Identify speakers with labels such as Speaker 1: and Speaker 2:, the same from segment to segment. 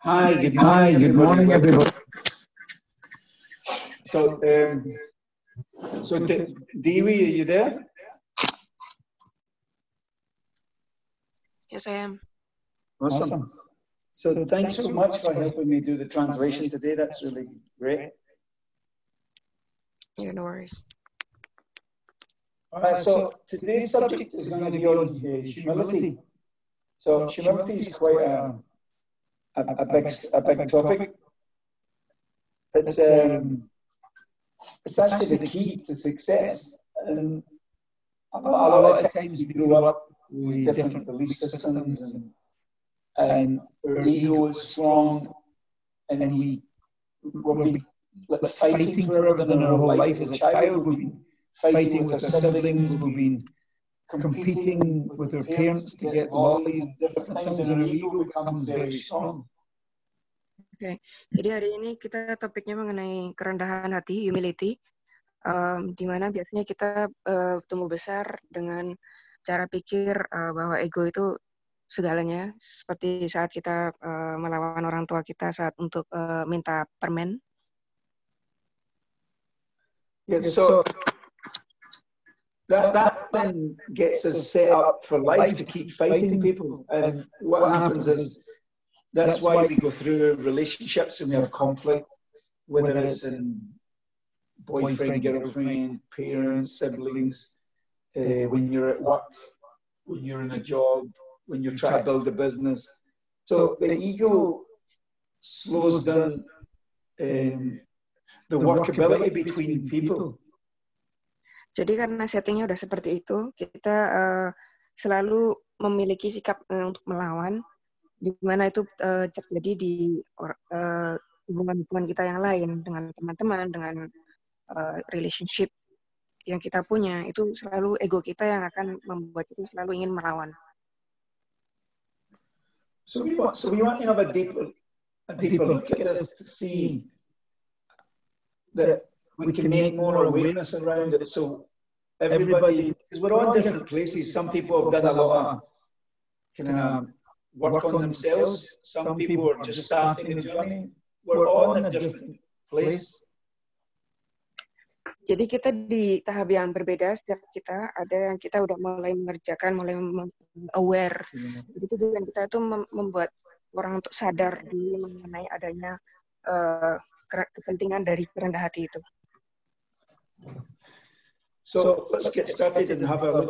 Speaker 1: Hi, good
Speaker 2: Hi,
Speaker 1: morning,
Speaker 2: good
Speaker 1: everybody.
Speaker 2: morning,
Speaker 1: Welcome.
Speaker 2: everybody.
Speaker 1: So, Dewi, are you there?
Speaker 3: Yes, I am.
Speaker 1: Awesome. So, thanks so much for helping me do the translation today. That's really great.
Speaker 3: Yeah, no worries.
Speaker 1: All right. So, today's subject is going to be on humility. So, humility is quite a big topic. It's actually the key to success. And a lot of times we grow up with different belief systems, and our ego is strong, and we've been fighting for everything in our whole life. As a child, we've been fighting with our siblings, we've been competing with our parents to get lollies and different things, and our ego becomes very strong.
Speaker 3: Oke, jadi hari ini kita topiknya mengenai kerendahan hati, humility, di mana biasanya kita tumbuh besar dengan cara pikir bahwa ego itu segalanya, seperti saat kita melawan orang tua kita saat untuk minta permen.
Speaker 1: Yeah, so that then gets us set up for life to keep fighting people, and what happens is that's why we go through relationships and we have conflict, whether it's in boyfriend, girlfriend, parents, siblings, when you're at work, when you're in a job, when you're trying to build a business. So the ego slows down the workability between people.
Speaker 3: Jadi karena settingnya udah seperti itu, kita selalu memiliki sikap untuk melawan, di mana itu terjadi di hubungan-hubungan kita yang lain, dengan teman-teman, dengan relationship yang kita punya, itu selalu ego kita yang akan membuat kita selalu ingin melawan.
Speaker 1: So we want to have a deeper look at this to see that we can make more awareness around it. So everybody, because we're all in different places. Some people have done a lot of kind of work on themselves. Some people are just starting a journey. We're all in a different place.
Speaker 3: Jadi kita di tahap yang berbeda setiap kita. Ada yang kita udah mulai mengerjakan, mulai aware. Jadi tujuan kita itu membuat orang untuk sadar mengenai adanya kepentingan dari kerendah hati itu.
Speaker 1: So let's get started and have a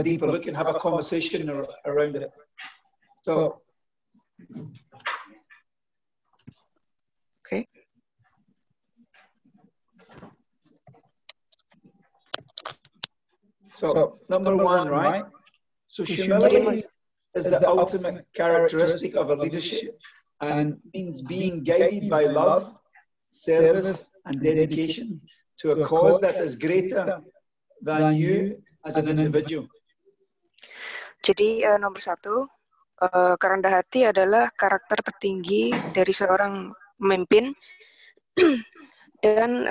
Speaker 1: deeper look and have a conversation around it. So,
Speaker 3: okay.
Speaker 1: So number one, right? So humility is the ultimate characteristic of a leadership and means being guided by love, service, and dedication to a cause that is greater than you as an individual.
Speaker 3: Jadi nomor satu, kerendah hati adalah karakter tertinggi dari seorang pemimpin dan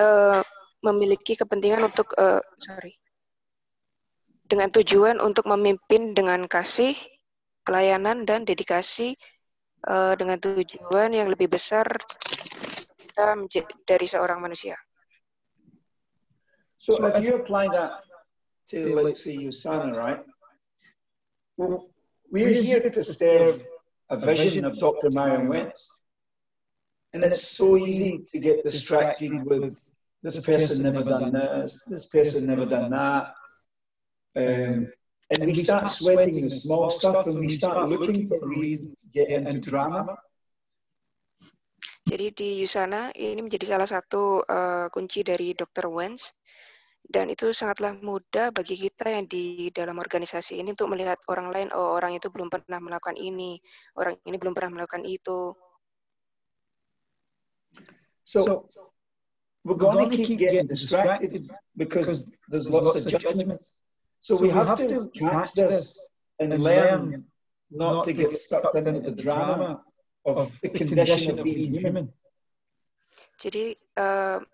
Speaker 3: memiliki kepentingan untuk dengan tujuan untuk memimpin dengan kasih, pelayanan, dan dedikasi dengan tujuan yang lebih besar kita dari seorang manusia.
Speaker 1: So if you apply that to, let's say, Usana, right? Well, we're here to serve a vision of Dr. Marion Wentz. And it's so easy to get distracted with this person never done this person never done that. And we start sweating the small stuff and we start looking for reasons to get into drama.
Speaker 3: Jadi di Usana ini menjadi salah satu kunci dari Dr. Wentz, dan itu sangatlah mudah bagi kita yang di dalam organisasi ini untuk melihat orang lain, oh orang itu belum pernah melakukan ini, orang ini belum pernah melakukan itu.
Speaker 1: So we're going to keep getting distracted because there's lots of judgments. So we have to catch this and learn not to get sucked into the drama of the condition of being human.
Speaker 3: Jadi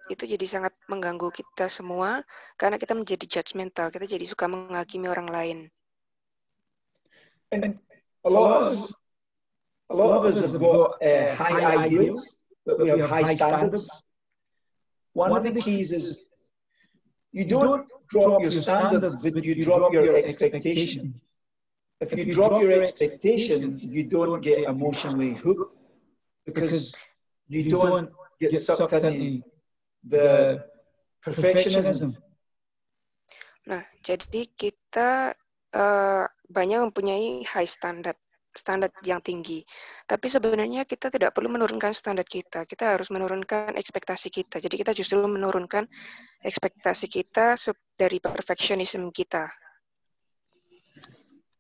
Speaker 3: itu jadi sangat mengganggu kita semua karena kita menjadi judgmental, kita jadi suka menghakimi orang lain.
Speaker 1: And a lot lot of us have got high ideals, but we have high standards. One of the keys is you don't drop your standards, but you drop your expectation. If you drop your expectation, you don't get emotionally hooked because you don't get sucked into the perfectionism.
Speaker 3: Nah, jadi kita banyak mempunyai high standard yang tinggi. Tapi sebenarnya kita tidak perlu menurunkan standar kita. Kita harus menurunkan ekspektasi kita. Jadi kita justru menurunkan ekspektasi kita dari perfectionism kita.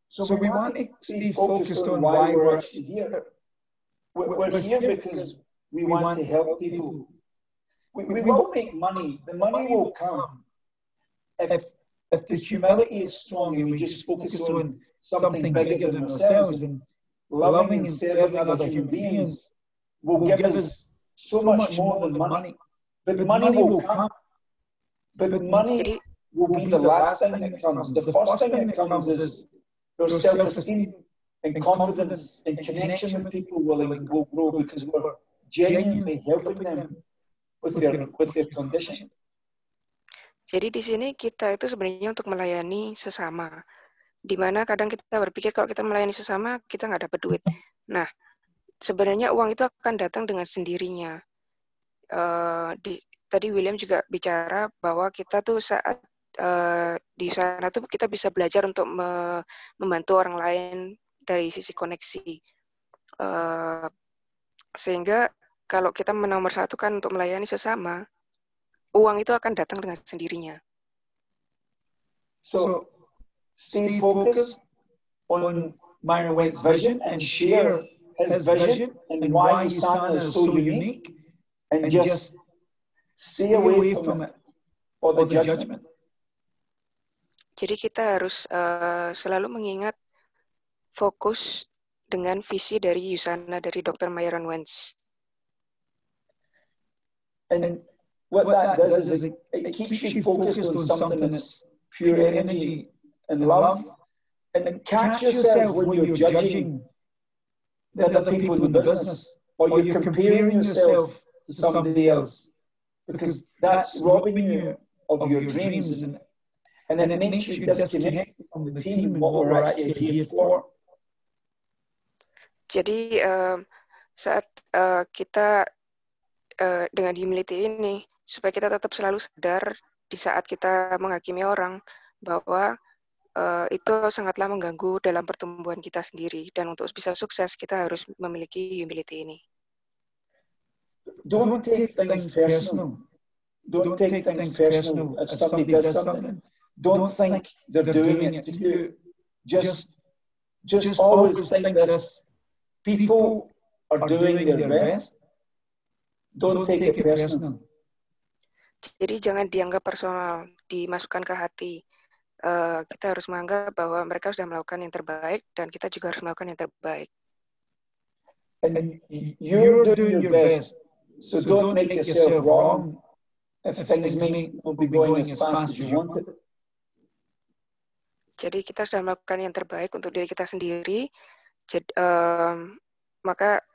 Speaker 1: So we want to stay focused on why we're actually here. We're here because we want to help people. We will make money. The money will come if the humility is strong and we just focus on something bigger than ourselves, and loving and serving other human beings will give us so much more than money. But money will come. But money will be the last thing that comes. The first thing that comes is your self-esteem and confidence and connection with people will grow because we're genuinely helping them with their condition.
Speaker 3: Jadi di sini kita itu sebenarnya untuk melayani sesama. Di mana kadang kita berpikir kalau kita melayani sesama, kita nggak dapat duit. Nah, sebenarnya uang itu akan datang dengan sendirinya. Tadi William juga bicara bahwa kita tuh saat di sana tuh kita bisa belajar untuk membantu orang lain dari sisi koneksi. Sehingga kalau kita menomorsatukan untuk melayani sesama, uang itu akan datang dengan sendirinya.
Speaker 1: So, stay focused on Myron Waite's vision and share his vision and why USANA is so unique, and just stay away from it or the judgment.
Speaker 3: Jadi kita harus selalu mengingat fokus dengan visi dari USANA, dari Dr. Myron Waite.
Speaker 1: And what that does is it keeps you focused on something that's pure energy and love, and catch yourself when you're judging the other people in the business, or you're comparing yourself to somebody else, because that's robbing you of your dreams, and then it makes you disconnect from the team and what we're actually here for.
Speaker 3: Jadi saat kita dengan humility ini, supaya kita tetap selalu sadar di saat kita menghakimi orang bahwa itu sangatlah mengganggu dalam pertumbuhan kita sendiri, dan untuk bisa sukses kita harus memiliki humility ini.
Speaker 1: Don't take things personal. Don't take things personal. If somebody does something, don't think they're doing it to you. Just always think this: people are doing their best. Don't take it personal.
Speaker 3: Jadi jangan dianggap personal, dimasukkan ke hati. Kita harus menganggap bahwa mereka sudah melakukan yang terbaik dan kita juga harus melakukan yang terbaik.
Speaker 1: And you're doing your best, so don't make yourself wrong if things may not be going as fast as you want it.
Speaker 3: Jadi kita sudah melakukan yang terbaik untuk diri kita sendiri, maka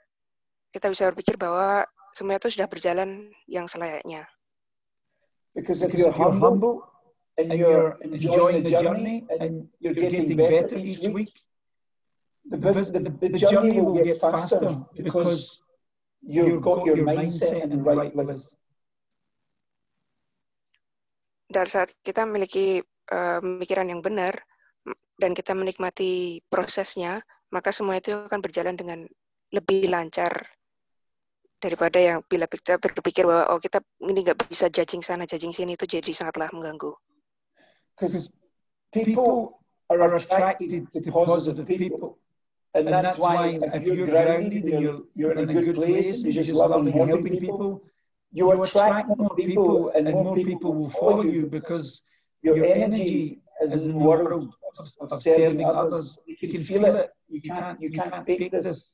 Speaker 3: kita bisa berpikir bahwa semua itu sudah berjalan yang selayaknya.
Speaker 1: Because if you're humble and you're enjoying the journey and you're getting better each week, the journey will get faster because you've got your mindset in the right place.
Speaker 3: Dan saat kita memiliki pemikiran yang benar dan kita menikmati prosesnya, maka semua itu akan berjalan dengan lebih lancar daripada yang bila kita berpikir bahwa kita ini nggak bisa judging sana, judging sini, itu jadi sangatlah mengganggu.
Speaker 1: Because people are attracted to positive people, and that's why if you're grounded and you're in a good place, you're just loving and helping people, you attract more people, and more people will follow you because your energy is in the world of serving others. You can feel it. You can't fake this.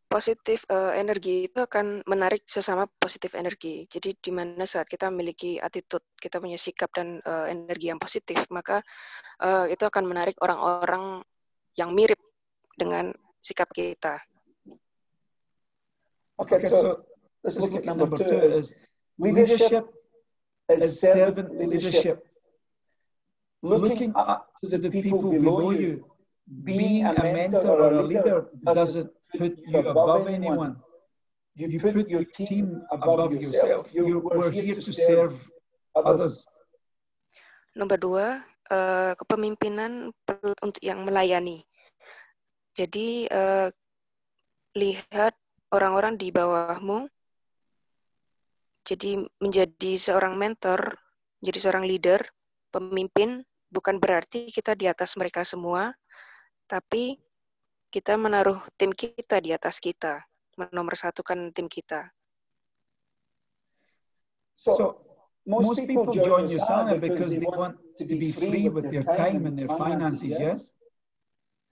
Speaker 3: Positif energi itu akan menarik sesama positif energi. Jadi di mana saat kita memiliki attitude, kita punya sikap dan energi yang positif, maka itu akan menarik orang-orang yang mirip dengan sikap kita.
Speaker 1: Okay, so let's look at number 2 as leadership as servant leadership. Looking up to the people below you, being a mentor or a leader doesn't put you above anyone. You put your team above yourself. We're here to serve others.
Speaker 3: Nomor 2, kepemimpinan untuk yang melayani. Jadi lihat orang-orang di bawahmu. Jadi menjadi seorang mentor, menjadi seorang leader, pemimpin, bukan berarti kita di atas mereka semua, tapi kita menaruh tim kita di atas kita, menomorsatukan tim kita.
Speaker 1: So most people join Usana because they want to be free with their time and their finances, yes?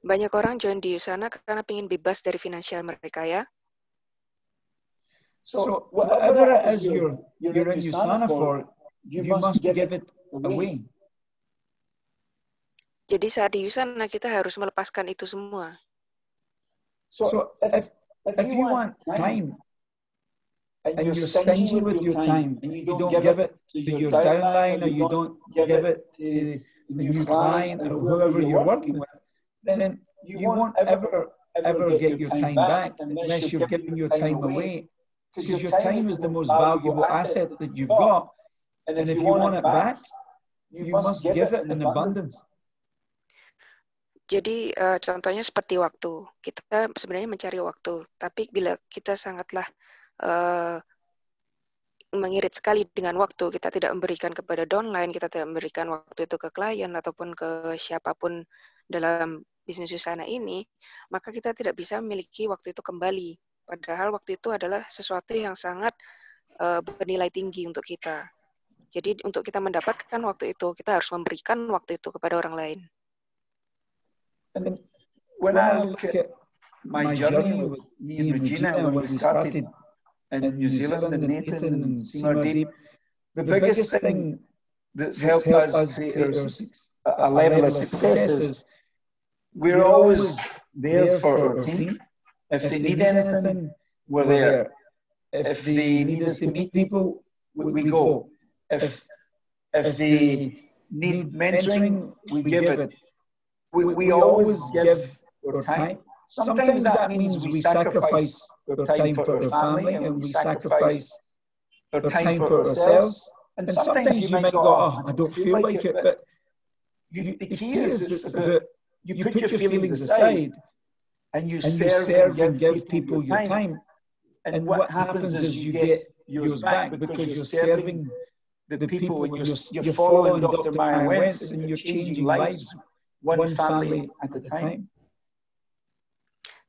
Speaker 3: Banyak orang join di Usana karena ingin bebas dari finansial mereka, ya.
Speaker 1: So whatever it is you're in Usana for, you must give it away.
Speaker 3: Jadi saat di Usana kita harus melepaskan itu semua.
Speaker 1: So if you want time and you're stingy with your time and you don't give it to your downline or you don't give it to the new client or whoever you're working with, then you won't ever get your time back unless you're giving your time away. Because your time is the most valuable asset that you've got. And if you want it back, you must give it in abundance.
Speaker 3: Jadi contohnya seperti waktu. Kita sebenarnya mencari waktu, tapi bila kita sangatlah mengirit sekali dengan waktu, kita tidak memberikan kepada downline, kita tidak memberikan waktu itu ke klien ataupun ke siapapun dalam bisnis Usana ini, maka kita tidak bisa memiliki waktu itu kembali. Padahal waktu itu adalah sesuatu yang sangat bernilai tinggi untuk kita. Jadi untuk kita mendapatkan waktu itu, kita harus memberikan waktu itu kepada orang lain.
Speaker 1: And when I look at my journey with me and Regina when we started in New Zealand and Nathan and Simardip, the biggest thing that's helped us create a level of success is we're always there for our team. If they need anything, we're there. If they need us to meet people, we go. If they need mentoring, we give it. We always give our time. Sometimes that means we sacrifice our time for our family and we sacrifice our time for ourselves. And sometimes you might go, oh, I don't feel like it. But the key is it's about you put your feelings aside and you serve and give people your time. And what happens is you get yours back because you're serving the people and you're following Dr. Meyer Wentz and you're changing lives one family at a time.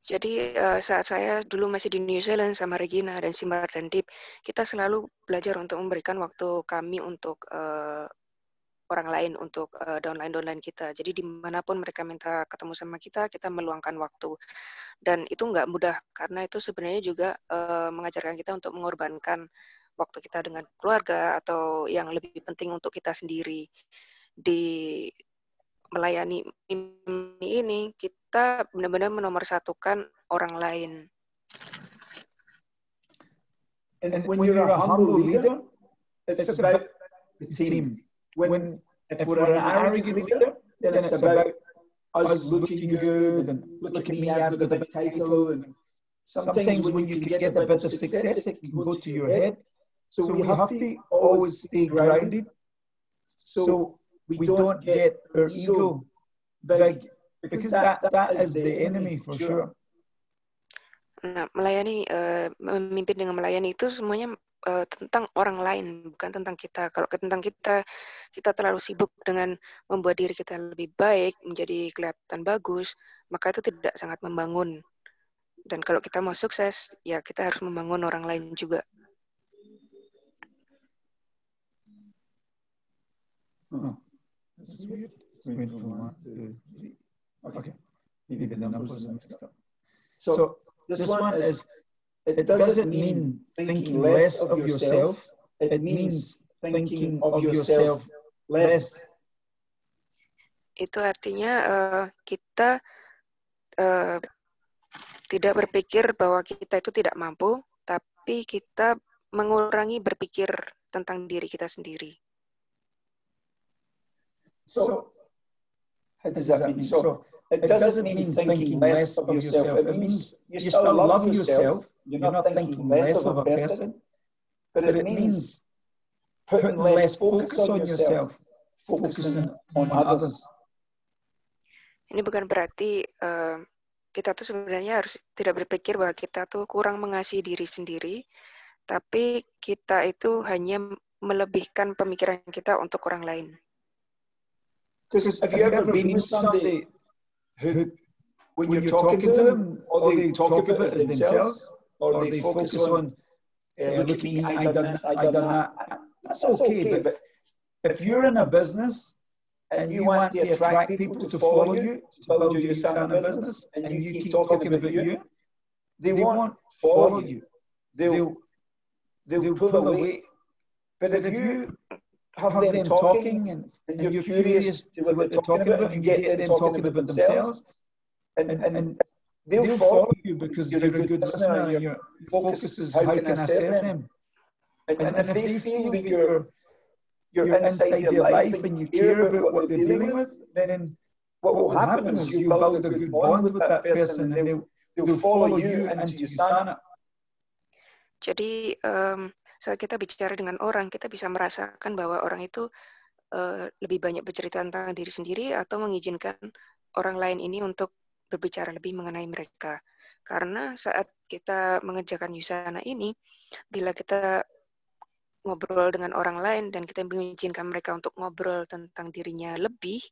Speaker 3: Jadi saat saya dulu masih di New Zealand sama Regina dan Simbar dan Deep, kita selalu belajar untuk memberikan waktu kami untuk orang lain, untuk downline kita. Jadi dimanapun mereka minta ketemu sama kita, kita meluangkan waktu. Dan itu nggak mudah, karena itu sebenarnya juga mengajarkan kita untuk mengorbankan waktu kita dengan keluarga atau yang lebih penting untuk kita sendiri. Di melayani ini, kita benar-benar menomorsatukan orang lain.
Speaker 1: And when you're a humble leader, it's about the team. If we're an arrogant leader, then it's about us looking good and look at me, I've got a big title. And sometimes when you get a bit of success, it can go to your head. So we have to always stay grounded. So we don't get our ego big, because that is the enemy for sure.
Speaker 3: Nah, memimpin dengan melayani itu semuanya tentang orang lain, bukan tentang kita. Kalau tentang kita terlalu sibuk dengan membuat diri kita lebih baik, menjadi kelihatan bagus, maka itu tidak sangat membangun. Dan kalau kita mau sukses, ya kita harus membangun orang lain juga.
Speaker 1: That's weird. Wait for 1, 2, 3. Okay. Maybe the numbers are mixed up. So this one is, it doesn't mean thinking less of yourself. It means thinking of yourself less.
Speaker 3: Itu artinya kita Tidak berpikir bahwa kita itu tidak mampu, tapi kita mengurangi berpikir tentang diri kita sendiri.
Speaker 1: So, how does that mean? So, it doesn't mean thinking less of yourself. It means you still love yourself. You're not thinking less of a person, but it means putting less focus on yourself, focusing on others.
Speaker 3: Ini bukan berarti kita tuh sebenarnya harus tidak berpikir bahwa kita tuh kurang mengasihi diri sendiri, tapi kita itu hanya melebihkan pemikiran kita untuk orang lain.
Speaker 1: Because have you ever been with somebody who, when you're talking to them, all they talk about is themselves, or they focus on, look at me, I done this, I done that. That's okay, but if you're in a business and you want to attract people to follow you, to build your son a business, and you keep talking about you, they won't follow you. They'll pull away. But if you have them talking and you're curious to what they're talking about, and you get them talking about themselves, and they'll follow you because you're a good listener. Your focus is how can I serve them. And if they feel that you're inside their life and you care about what they're dealing with, then what will happen is you build a good bond with that person, and they'll follow you into your sana.
Speaker 3: Jadi saat kita bicara dengan orang, kita bisa merasakan bahwa orang itu lebih banyak bercerita tentang diri sendiri atau mengizinkan orang lain ini untuk berbicara lebih mengenai mereka. Karena saat kita mengerjakan Yusana ini, bila kita ngobrol dengan orang lain dan kita mengizinkan mereka untuk ngobrol tentang dirinya lebih,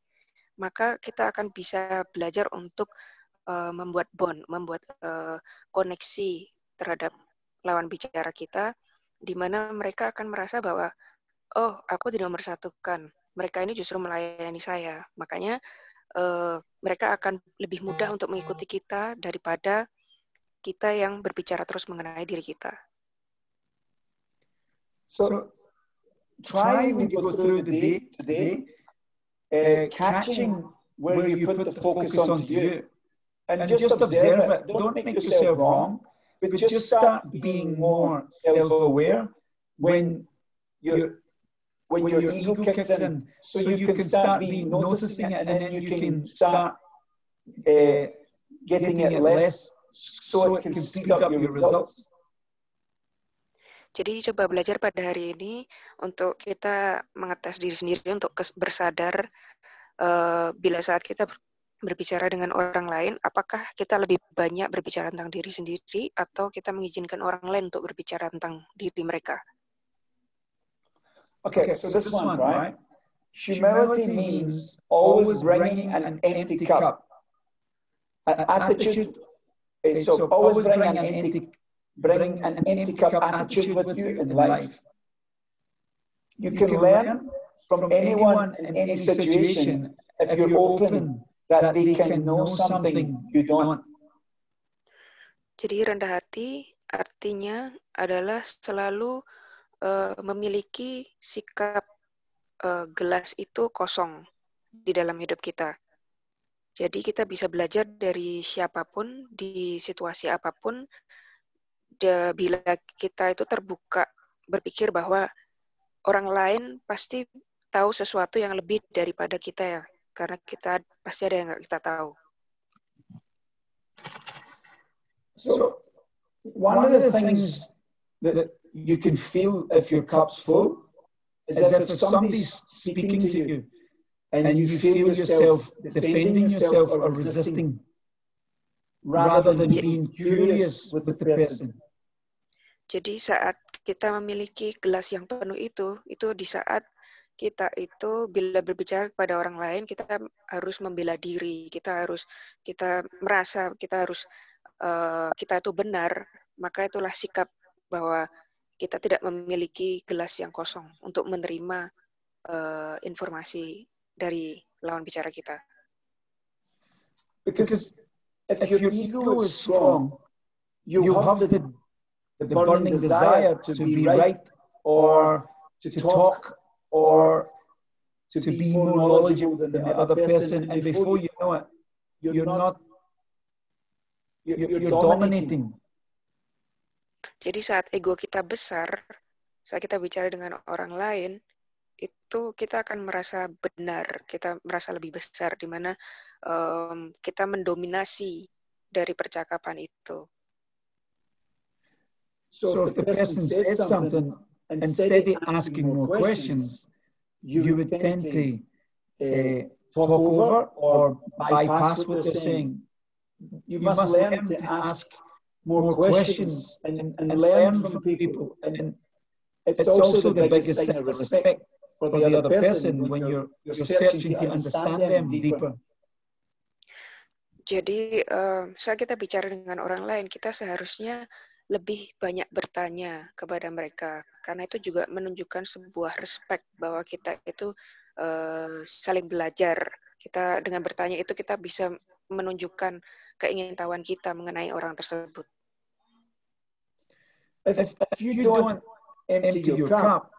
Speaker 3: maka kita akan bisa belajar untuk membuat bond, membuat koneksi terhadap lawan bicara kita, di mana mereka akan merasa bahwa, oh, aku dinomorsatukan. Mereka ini justru melayani saya. Makanya mereka akan lebih mudah untuk mengikuti kita daripada kita yang berbicara terus mengenai diri kita.
Speaker 1: So, try when you go through the day today, catching where you put the focus onto you, and just observe it. Don't make yourself wrong, but just start being more self-aware when your ego kicks in, so you can start noticing it, and then you can start getting it less, so it can speed up your results.
Speaker 3: Jadi coba belajar pada hari ini untuk kita mengetes diri sendiri untuk bersadar bila saat kita berbicara dengan orang lain, apakah kita lebih banyak berbicara tentang diri sendiri atau kita mengizinkan orang lain untuk berbicara tentang diri mereka.
Speaker 1: Okay, so this one, right? Humility means always bringing an empty cup. An attitude, so always bring an empty cup attitude with you in life. You can learn from anyone in any situation if you're open that they can know something you don't.
Speaker 3: Jadi rendah hati artinya adalah selalu memiliki sikap gelas itu kosong di dalam hidup kita. Jadi kita bisa belajar dari siapapun, di situasi apapun, bila kita itu terbuka berpikir bahwa orang lain pasti tahu sesuatu yang lebih daripada kita ya, karena kita pasti ada yang nggak kita tahu.
Speaker 1: So, one of the things that you can feel if your cup's full is if somebody's speaking to you and you feel yourself defending yourself or resisting rather than being curious with the person.
Speaker 3: Jadi saat kita memiliki gelas yang penuh itu di saat kita itu bila berbicara kepada orang lain, kita harus membela diri, kita merasa kita itu benar, maka itulah sikap bahwa kita tidak memiliki gelas yang kosong untuk menerima informasi dari lawan bicara kita.
Speaker 1: Because if your ego is strong, you have the burning desire to be right or to talk or to be more knowledgeable than the other person, and before you know it, you're not you're dominating.
Speaker 3: Jadi saat ego kita besar, saat kita bicara dengan orang lain, itu kita akan merasa benar, kita merasa lebih besar, di mana kita mendominasi dari percakapan itu.
Speaker 1: So if the person says something, instead of asking more questions, you would tend to talk over or bypass what they're saying. You must learn to ask more questions and learn from people. And it's also the biggest sign of respect for the other person when you're searching to understand them deeper.
Speaker 3: Jadi saat kita bicara dengan orang lain, kita seharusnya lebih banyak bertanya kepada mereka, karena itu juga menunjukkan sebuah respect bahwa kita itu saling belajar. Kita dengan bertanya itu kita bisa menunjukkan keingintahuan kita mengenai orang tersebut.
Speaker 1: If you don't empty your cup,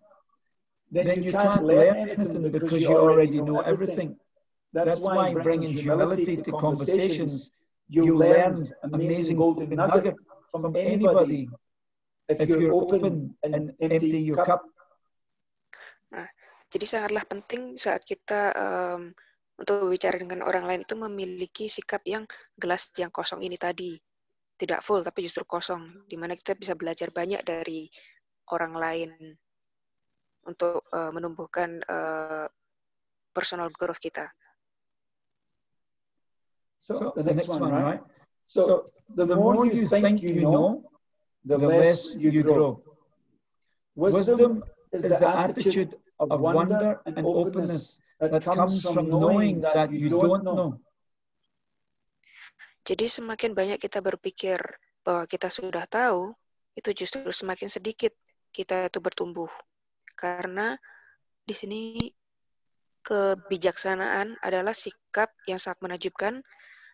Speaker 1: then you can't learn anything because you already know everything. That's why bringing humility to conversations, you learn amazing golden nugget from anybody if you're open and empty your cup.
Speaker 3: Nah, jadi sangatlah penting saat kita untuk berbicara dengan orang lain itu memiliki sikap yang gelas yang kosong ini tadi. Tidak full, tapi justru kosong, di mana kita bisa belajar banyak dari orang lain untuk menumbuhkan personal growth kita.
Speaker 1: So the next one, right? So the more you think you know, the less you grow. Wisdom is the attitude of wonder and openness that comes from knowing that you don't know.
Speaker 3: Jadi semakin banyak kita berpikir bahwa kita sudah tahu, itu justru semakin sedikit kita itu bertumbuh. Karena di sini kebijaksanaan adalah sikap yang sangat menakjubkan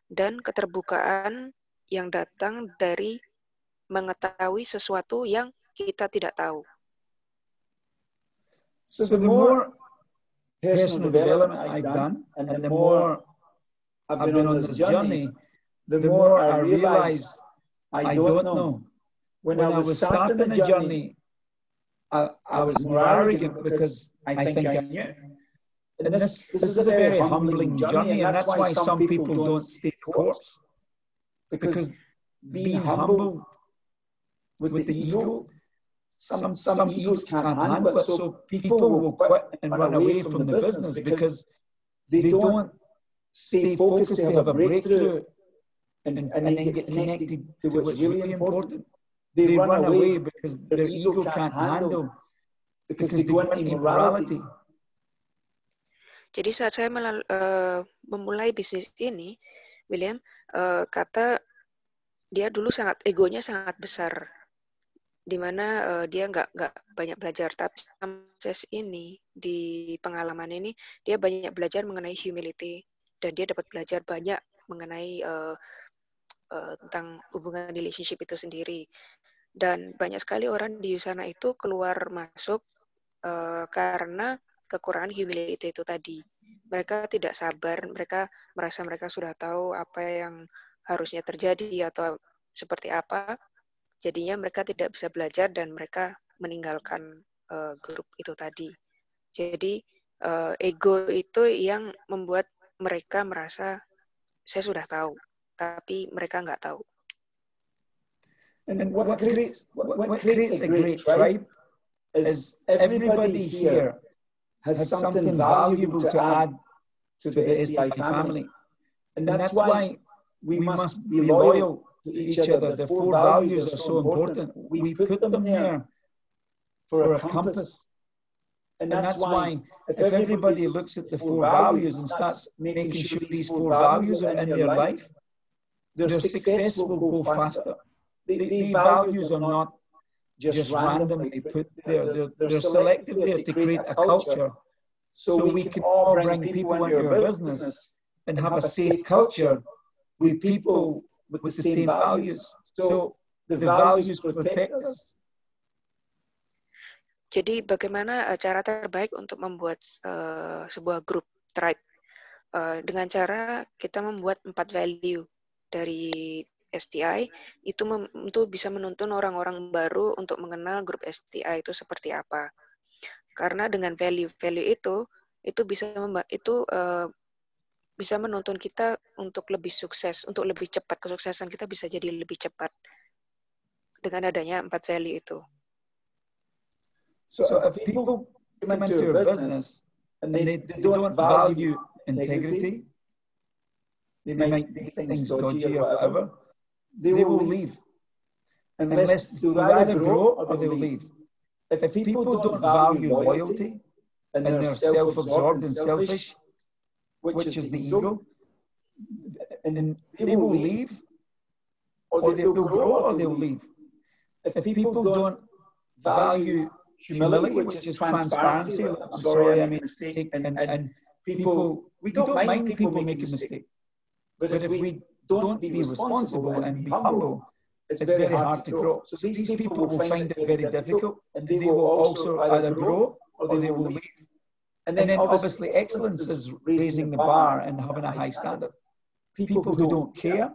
Speaker 3: dan keterbukaan yang datang dari mengetahui sesuatu yang kita tidak tahu.
Speaker 1: So the more personal development I've done, and the more I've been on this journey, the more I realize I don't know. When I was starting the journey, I was more arrogant because I think I knew. And this is a very humbling journey, and that's why some people don't stay the course. Because being humble with the ego, some egos can't handle it, so people will quit and run away from the business because they don't stay focused to have a breakthrough and then get connected to what's really important. They run away because their ego can't handle, because they go into immorality.
Speaker 3: Jadi saat saya memulai bisnis ini, William kata dia dulu egonya sangat besar, di mana dia nggak banyak belajar. Tapi proses ini, di pengalaman ini, dia banyak belajar mengenai humility, dan dia dapat belajar banyak mengenai tentang hubungan relationship itu sendiri. Dan banyak sekali orang di sana itu keluar masuk karena kekurangan humility itu tadi. Mereka tidak sabar, mereka merasa mereka sudah tahu apa yang harusnya terjadi atau seperti apa. Jadinya mereka tidak bisa belajar dan mereka meninggalkan grup itu tadi. Jadi ego itu yang membuat mereka merasa saya sudah tahu, tapi mereka nggak tahu.
Speaker 1: And what creates a great tribe is everybody here has something valuable to add to the SDI family. And that's why we must be loyal to each other. The 4 values are so important. We put them there for a compass. And that's why if everybody looks at the 4 values and starts making sure these 4 values are in their life, their success will go faster. The values are not just randomly put there. They're selected there to create a culture so we can all bring people into our business and have a safe culture with people with the same values. So the values protect us.
Speaker 3: Jadi bagaimana cara terbaik untuk membuat sebuah grup tribe? Dengan cara kita membuat 4 value dari STI itu bisa menuntun orang-orang baru untuk mengenal grup STI itu seperti apa. Karena dengan value-value itu bisa menuntun kita untuk lebih sukses, untuk lebih cepat, kesuksesan kita bisa jadi lebih cepat dengan adanya 4 value itu.
Speaker 1: So if people come into a business and they don't value integrity, they might make things dodgy or whatever, they will leave. Unless they'll either grow or they'll leave. If people don't value loyalty and they're self-absorbed and selfish, which is the ego, and they will leave, or they'll grow or they'll leave. If people don't value humility, which is transparency, I'm sorry, I made a mistake, and people, we don't mind people making mistakes, but if we don't be responsible and be humble, it's very hard to grow. So these people will find it very difficult, and they will also either grow or they will leave. And then obviously excellence is raising the bar and having a high standard. People who don't care,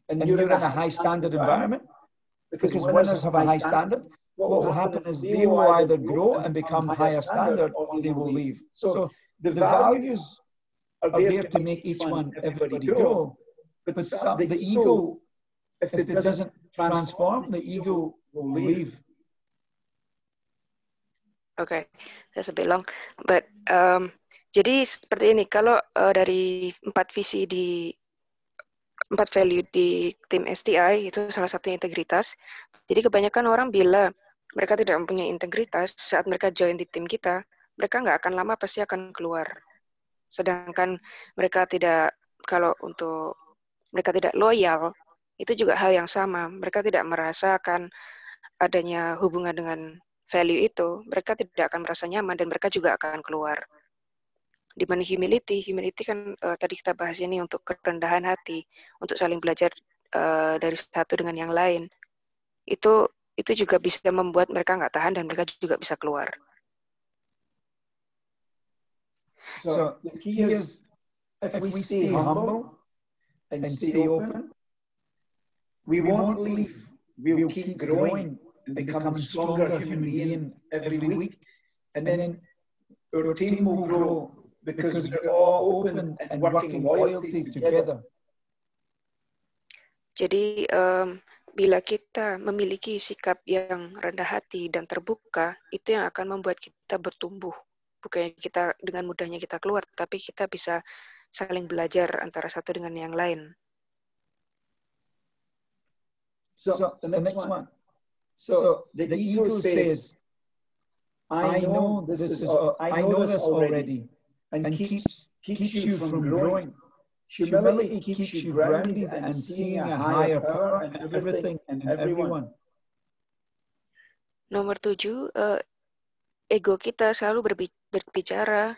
Speaker 1: and you're in a high standard environment, because winners have a high standard, what will happen is they will either grow and become higher standard or they will leave. So the values are there to make each one, everybody grow, but the ego, if it doesn't transform, the ego will leave.
Speaker 3: Okay, that's a bit long, but jadi seperti ini, kalau dari 4 visi di 4 value di tim STI itu salah satunya integritas. Jadi kebanyakan orang bila mereka tidak mempunyai integritas saat mereka join di tim kita, mereka nggak akan lama pasti akan keluar. Sedangkan mereka tidak, kalau untuk mereka tidak loyal, itu juga hal yang sama. Mereka tidak merasakan adanya hubungan dengan value itu, mereka tidak akan merasa nyaman dan mereka juga akan keluar. Di mana humility kan tadi kita bahas ini untuk kerendahan hati, untuk saling belajar dari satu dengan yang lain. Itu juga bisa membuat mereka nggak tahan dan mereka juga bisa keluar.
Speaker 1: So the key is, if we stay humble and stay open, we won't leave. We'll keep growing and become stronger human being every week, and then our team will grow because we're all open and working loyalty together.
Speaker 3: Jadi bila kita memiliki sikap yang rendah hati dan terbuka, itu yang akan membuat kita bertumbuh. Bukannya kita dengan mudahnya kita keluar, tapi kita bisa saling belajar antara satu dengan yang lain.
Speaker 1: So the next one. So the ego says, I know this already, and keeps you from growing. Humility keeps you grounded and seeing a higher power in everything and everyone.
Speaker 3: Nomor 7, ego kita selalu berbicara,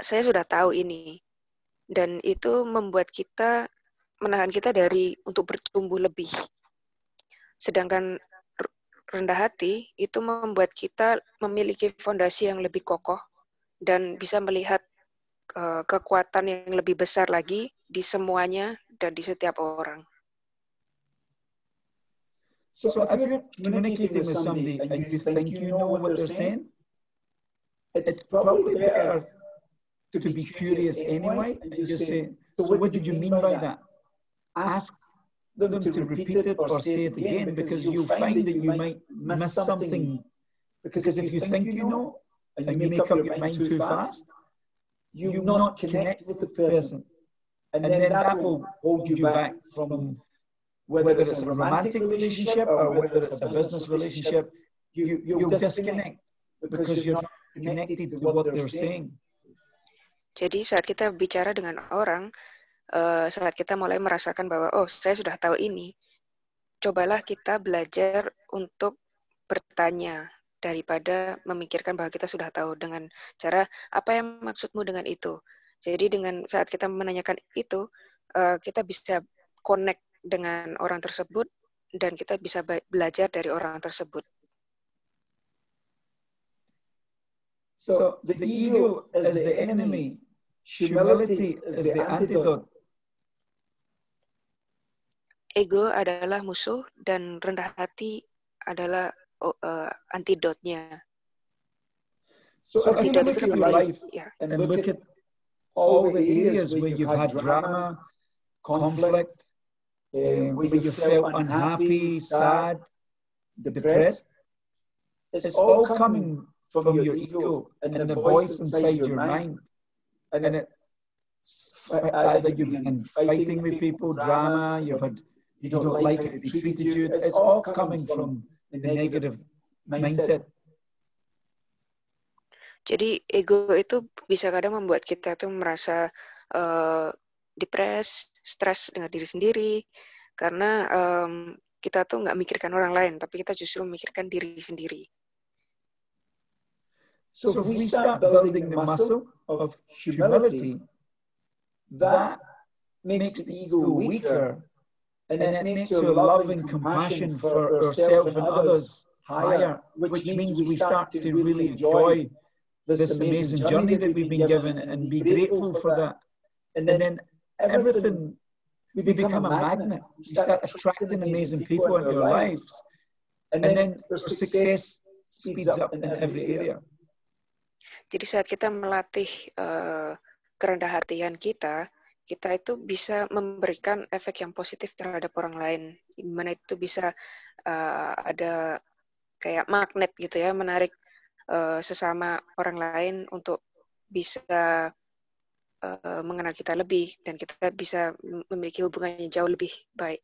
Speaker 3: saya sudah tahu ini, dan itu membuat kita, menahan kita untuk bertumbuh lebih. Sedangkan rendah hati itu membuat kita memiliki fondasi yang lebih kokoh dan bisa melihat kekuatan yang lebih besar lagi di semuanya dan di setiap orang.
Speaker 1: So if you're communicating with somebody and you think you know what they're saying, it's probably better to be curious anyway and just say, so what did you mean by that? Ask them to repeat it or say it again, because you'll find that you might miss something. Because if you think you know and you make up your mind too fast, you will not connect with the person. And then that will hold you back from whether it's a romantic relationship or whether it's a business relationship. You'll disconnect because you're not connected to what they're saying.
Speaker 3: Jadi saat kita bicara dengan orang, saat kita mulai merasakan bahwa, oh, saya sudah tahu ini, cobalah kita belajar untuk bertanya daripada memikirkan bahwa kita sudah tahu, dengan cara, apa yang maksudmu dengan itu? Jadi dengan saat kita menanyakan itu, kita bisa connect dengan orang tersebut dan kita bisa belajar dari orang tersebut.
Speaker 1: So the ego is the enemy. Humility is the antidote.
Speaker 3: ego adalah musuh dan rendah hati adalah antidotnya.
Speaker 1: So if you
Speaker 3: Antidot
Speaker 1: look
Speaker 3: itu
Speaker 1: at your
Speaker 3: seperti
Speaker 1: life
Speaker 3: ya.
Speaker 1: and look at all the areas where you've had drama, conflict, where you felt unhappy, sad, depressed, it's all coming from your ego and the voice inside your mind. And it's either you've been fighting with people, drama, you don't like how they treated you. It's all coming from the negative mindset.
Speaker 3: Jadi ego itu bisa kadang membuat kita tuh merasa depres, stres dengan diri sendiri, karena kita tuh nggak mikirkan orang lain, tapi kita justru memikirkan diri sendiri.
Speaker 1: So if we start building the muscle of humility, that makes the ego weaker, and it makes your love and compassion for ourselves and others higher, which means we start to really enjoy this amazing journey that we've been given and be grateful for that. And then everything, we become a magnet. We start attracting amazing people in our lives. And then our success speeds up in every area.
Speaker 3: Jadi saat kita melatih kerendah hatian kita itu bisa memberikan efek yang positif terhadap orang lain. Di mana itu bisa ada kayak magnet gitu ya, menarik sesama orang lain untuk bisa mengenal kita lebih dan kita bisa memiliki hubungan yang jauh lebih baik.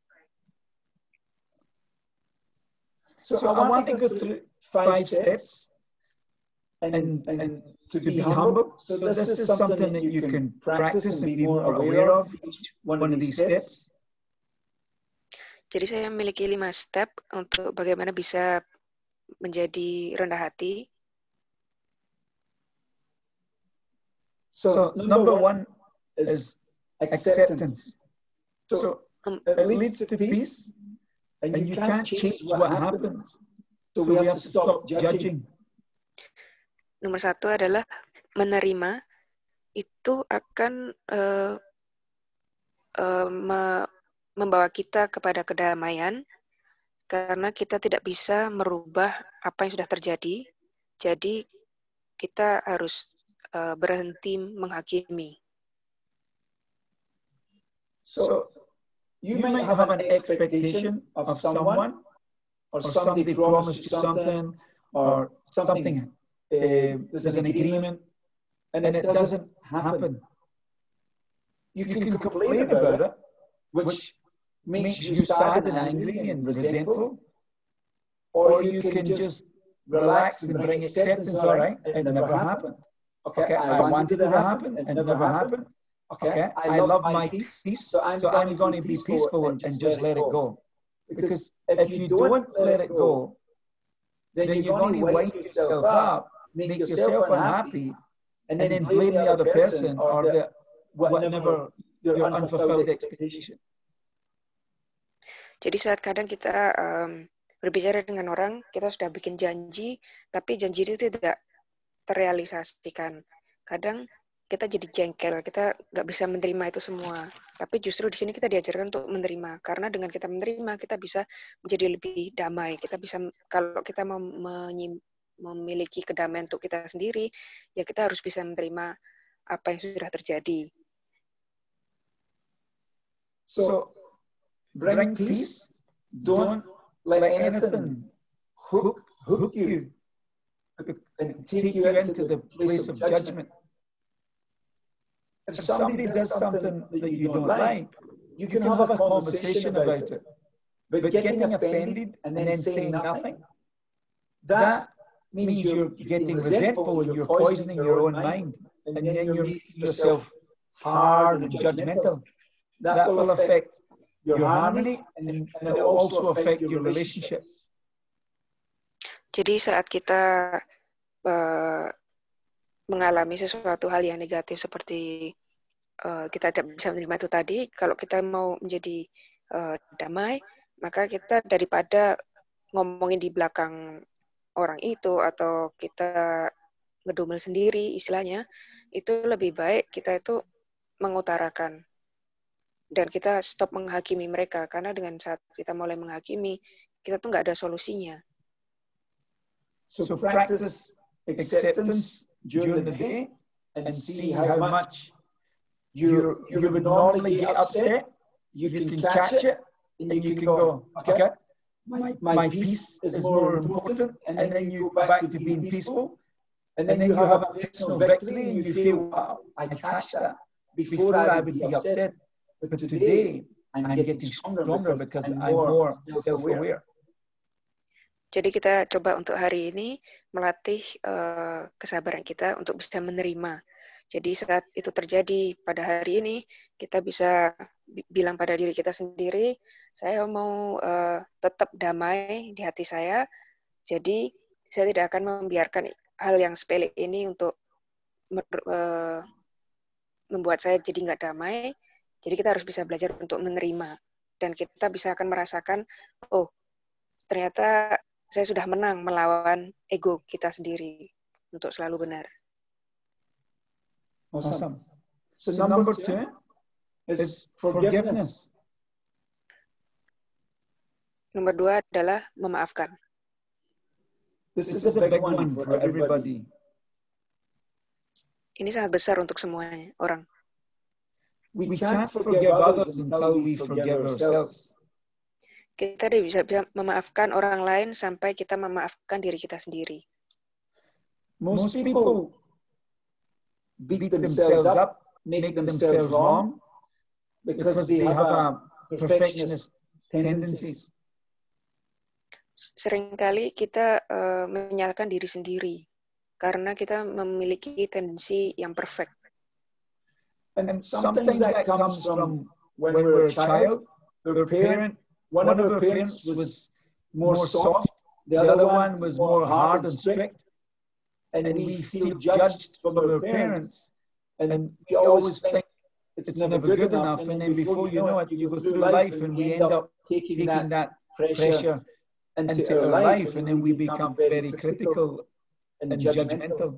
Speaker 1: So I want to go through 5 steps and to be humble. So this is something that you can practice and be more aware of, each one of these steps.
Speaker 3: Jadi saya memiliki 5 step untuk bagaimana bisa menjadi rendah hati.
Speaker 1: So number 1 is acceptance. So it leads to peace, and you can't change what happens. So we have to stop judging.
Speaker 3: Nomor 1 adalah menerima. Itu akan membawa kita kepada kedamaian, karena kita tidak bisa merubah apa yang sudah terjadi. Jadi kita harus berhenti menghakimi.
Speaker 1: So you might have an expectation of someone, or somebody promised you something, or something. There's an agreement, and it doesn't happen. You can complain about it, which makes you sad and angry and resentful, or you can just relax and bring acceptance. All right, it never happened. Okay, I wanted it to happen, it never happened. Okay, I love my peace, so I'm going to be peaceful and just let it go. Because if you don't let it go, then you're going to wind yourself up, make yourself unhappy, and then blame the other person or whatever your unfulfilled expectation.
Speaker 3: Jadi saat kadang kita berbicara dengan orang, kita sudah bikin janji, tapi janji itu tidak terrealisasikan. Kadang kita jadi jengkel, kita nggak bisa menerima itu semua. Tapi justru di sini kita diajarkan untuk menerima, karena dengan kita menerima kita bisa menjadi lebih damai. Kita bisa, kalau kita mau memiliki kedamaian untuk kita sendiri, ya kita harus bisa menerima apa yang sudah terjadi.
Speaker 1: So bring peace. Don't let anything hook you and take you into the place of judgment. If somebody does something that you don't like, you can have a conversation about it. But getting offended and then saying nothing, that means you're getting resentful and you're poisoning your own mind. And then you're making yourself hard and judgmental. That will affect your harmony, and it will also affect your relationships.
Speaker 3: Jadi saat kita mengalami sesuatu hal yang negatif seperti kita tidak bisa menerima itu tadi, kalau kita mau menjadi damai, maka kita daripada ngomongin di belakang orang itu atau kita ngedumel sendiri istilahnya, itu lebih baik kita itu mengutarakan. dan kita stop menghakimi mereka, karena dengan saat kita mulai menghakimi, kita tuh nggak ada solusinya.
Speaker 1: So practice acceptance during the day and see how much you would normally get upset. You can catch it and you can go, okay, my peace is more important, and then you go back to being peaceful, and then you have a personal victory and you feel, wow, I catch that. Before I would be upset, but today I'm getting stronger because I'm more self-aware.
Speaker 3: Jadi kita coba untuk hari ini melatih kesabaran kita untuk bisa menerima. Jadi saat itu terjadi pada hari ini, kita bisa bilang pada diri kita sendiri, saya mau tetap damai di hati saya, jadi saya tidak akan membiarkan hal yang sepele ini untuk membuat saya jadi nggak damai. Jadi kita harus bisa belajar untuk menerima. Dan kita bisa akan merasakan, oh, ternyata saya sudah menang melawan ego kita sendiri untuk selalu benar.
Speaker 1: Awesome. So number 2 is forgiveness.
Speaker 3: Nomor 2 adalah memaafkan.
Speaker 1: This is a big one for everybody.
Speaker 3: Ini sangat besar untuk semuanya orang.
Speaker 1: We can't forgive others until we forgive ourselves.
Speaker 3: Kita tidak bisa memaafkan orang lain sampai kita memaafkan diri kita sendiri.
Speaker 1: Most people beat themselves up, make themselves wrong, because they have a perfectionist tendencies.
Speaker 3: Seringkali kita menyalahkan diri sendiri karena kita memiliki tendensi yang perfect.
Speaker 1: And sometimes that comes from when we were a child, one of our parents was more soft, the other one was more hard and strict, and we feel judged from our parents, and we always think it's never good enough, and then before you know it, you go through life and we end up taking that pressure into our life, and then we become very critical and judgmental.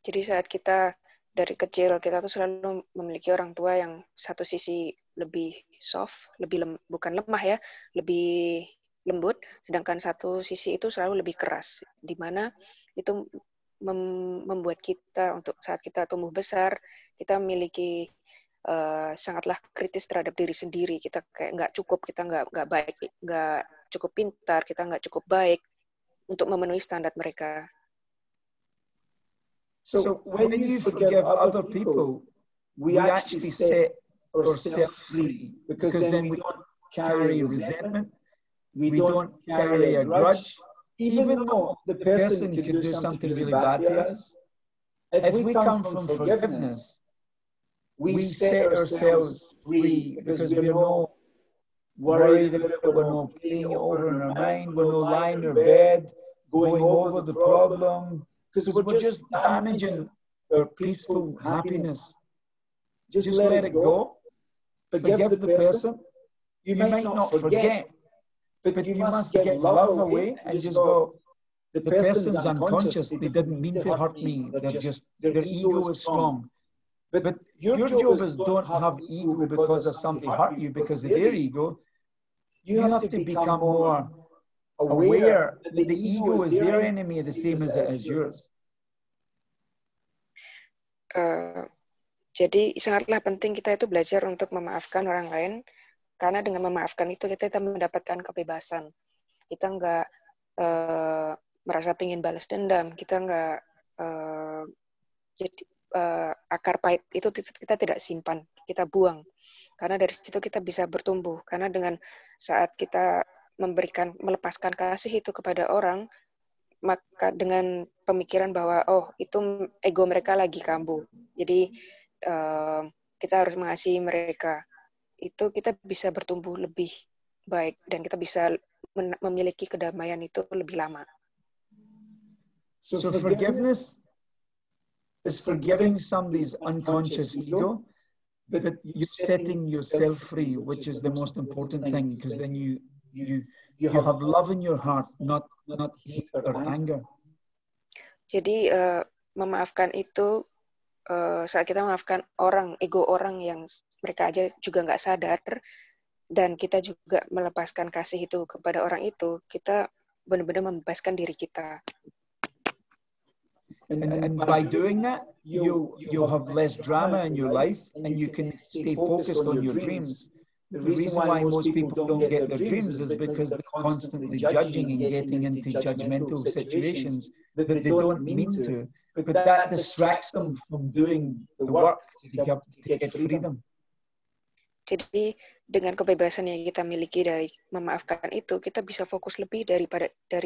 Speaker 3: Jadi saat kita dari kecil, kita tuh selalu memiliki orang tua yang satu sisi lebih soft, bukan lemah ya, lebih lembut, sedangkan satu sisi itu selalu lebih keras, di mana itu membuat kita untuk saat kita tumbuh besar, kita memiliki sangatlah kritis terhadap diri sendiri. Kita kayak nggak cukup, kita nggak baik, nggak cukup pintar, kita nggak cukup baik untuk memenuhi standar mereka.
Speaker 1: So when you forgive other people, we actually set ourselves free, because then we don't carry resentment, we don't carry a grudge, even though the person could do something really bad to us. If we come from forgiveness, we set ourselves free, because we're no worried about it, we're no playing it over in our mind, we're no lying in our bed, going over the problem, because we're just damaging our peaceful happiness. Just let it go. Forgive the person. You might not forget, but you must get love away and just go, the person's unconscious. They didn't mean to hurt me. Their ego is strong. But your job is don't have ego because of somebody hurt you because of their ego. You have to become more aware that the ego is their enemy the same as it is yours.
Speaker 3: Jadi sangatlah penting kita itu belajar untuk memaafkan orang lain, karena dengan memaafkan itu kita mendapatkan kebebasan. Kita nggak merasa pengen balas dendam, kita nggak jadi akar pahit itu kita tidak simpan, kita buang. Karena dari situ kita bisa bertumbuh. Karena dengan saat kita melepaskan kasih itu kepada orang, maka dengan pemikiran bahwa oh itu ego mereka lagi kambuh, jadi kita harus mengasihi mereka, itu kita bisa bertumbuh lebih baik dan kita bisa memiliki kedamaian itu lebih lama.
Speaker 1: So forgiveness is forgiving somebody's unconscious ego, but you're setting yourself free, which is the most important thing, because then you have love in your heart, not hate or anger.
Speaker 3: Jadi memaafkan itu saat kita memaafkan ego orang yang mereka aja juga nggak sadar, dan kita juga melepaskan kasih itu kepada orang itu, kita benar-benar membebaskan diri kita.
Speaker 1: And by doing that, you'll have less drama in your life, and you can stay focused on your dreams. The reason why most people don't get their dreams is because they're constantly judging and getting into judgmental situations that they don't mean to. But that distracts them from doing the work to get freedom.
Speaker 3: Jadi dengan kebebasan yang kita miliki dari memaafkan itu, kita bisa fokus lebih dari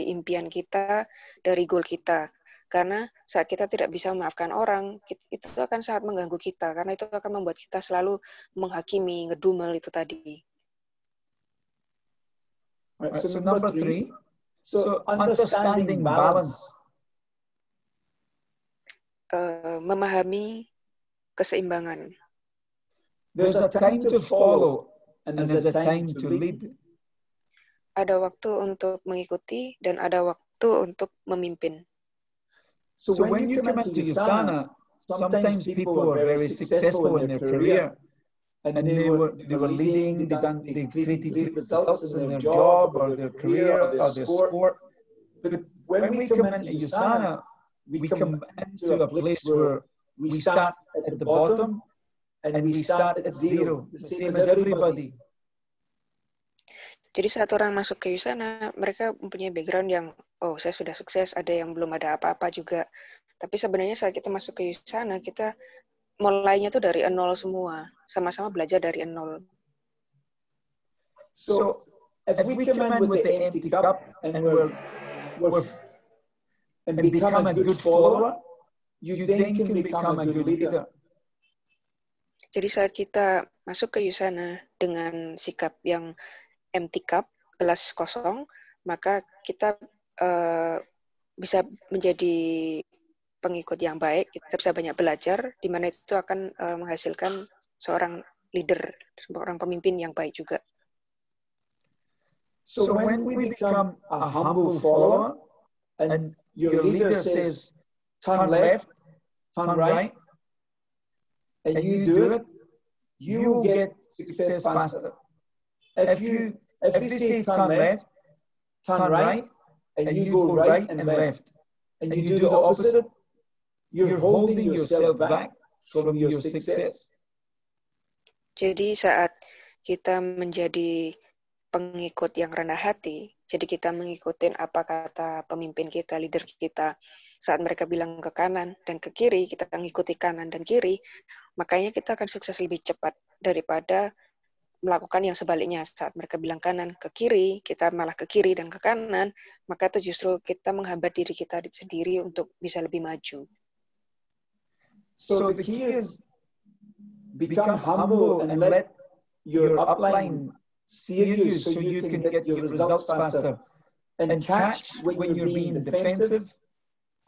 Speaker 3: impian kita, dari goal kita. Karena saat kita tidak bisa memaafkan orang, itu akan sangat mengganggu kita, karena itu akan membuat kita selalu menghakimi, ngedumel itu tadi.
Speaker 1: Right, so number 3, so understanding balance.
Speaker 3: Memahami keseimbangan.
Speaker 1: There's a time to follow and there's a time to lead.
Speaker 3: Ada waktu untuk mengikuti dan ada waktu untuk memimpin.
Speaker 1: So when you come into Usana, sometimes people are very successful in their career, and they were leading, they created great results in their job or their career or their sport. But when we come into Usana, we come into a place where we start at the bottom and we start at zero, the same as everybody.
Speaker 3: Jadi saat orang masuk ke Usana, mereka mempunyai background yang, oh saya sudah sukses, ada yang belum ada apa-apa juga. Tapi sebenarnya saat kita masuk ke Usana, kita mulainya tuh dari nol semua. Sama-sama belajar dari nol.
Speaker 1: So, if we come in with the empty cup and become a good follower, you then can become a good leader.
Speaker 3: Jadi saat kita masuk ke Usana dengan sikap yang empty cup, gelas kosong, maka kita bisa menjadi pengikut yang baik, kita bisa banyak belajar, di mana itu akan menghasilkan seorang leader, seorang pemimpin yang baik juga.
Speaker 1: So when we become a humble follower, and your leader says, turn left, turn right, and you do it, you will get success faster. If they say turn left, turn right, and you go right and left, and you do the opposite, you're holding yourself back from your success.
Speaker 3: Jadi saat kita menjadi pengikut yang rendah hati, jadi kita mengikuti apa kata pemimpin kita, leader kita, saat mereka bilang ke kanan dan ke kiri, kita mengikuti kanan dan kiri, makanya kita akan sukses lebih cepat daripada melakukan yang sebaliknya. Saat mereka bilang kanan ke kiri, kita malah ke kiri dan ke kanan, maka itu justru kita menghambat diri kita sendiri untuk bisa lebih maju.
Speaker 1: So the key is become humble and let your upline see you so you can get your results faster. And catch when you're being defensive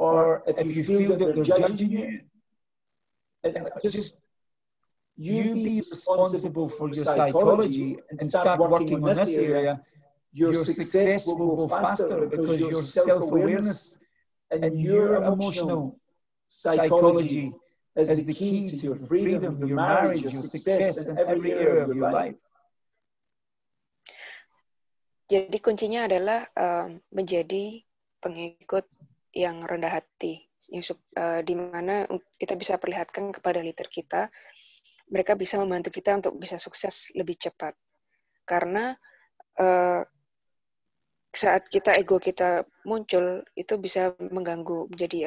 Speaker 1: or if you feel that they're judging you. And just you be responsible for your psychology and start working on this area, your success will go faster because your self-awareness and your emotional psychology is the key to your freedom, your marriage, your success in every area of your life.
Speaker 3: Jadi kuncinya adalah menjadi pengikut yang rendah hati, di mana kita bisa perlihatkan kepada leader kita, mereka bisa membantu kita untuk bisa sukses lebih cepat. Karena saat ego kita muncul, itu bisa mengganggu, menjadi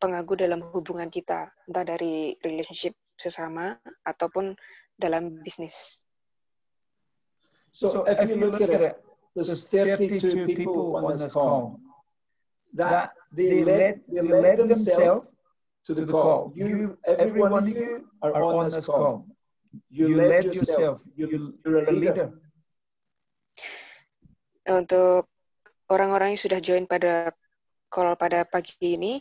Speaker 3: pengganggu dalam hubungan kita, entah dari relationship sesama ataupun dalam bisnis.
Speaker 1: So if you look at it, there's 32 people on this call that they led themselves to the call. Every one of you are on this call. You led yourself. You're a leader.
Speaker 3: Untuk orang-orang yang sudah join pada call pada pagi ini,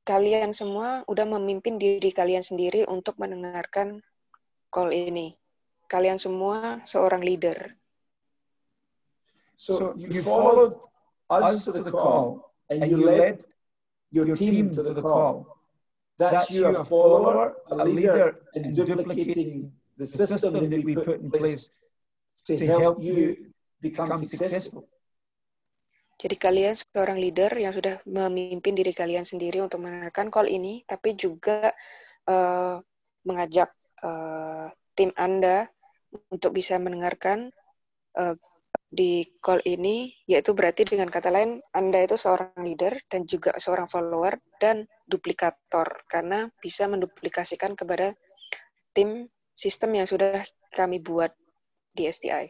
Speaker 3: kalian semua udah memimpin diri kalian sendiri untuk mendengarkan call ini. Kalian semua seorang leader.
Speaker 1: So you followed us to the call and you led your team to the call. That's you, a follower, a leader, in duplicating the system that we put in place to help you become successful.
Speaker 3: Jadi kalian seorang leader yang sudah memimpin diri kalian sendiri untuk mendengarkan call ini, tapi juga mengajak tim Anda untuk bisa mendengarkan di call ini, yaitu berarti dengan kata lain, Anda itu seorang leader dan juga seorang follower dan duplikator, karena bisa menduplikasikan kepada tim sistem yang sudah kami buat di STI.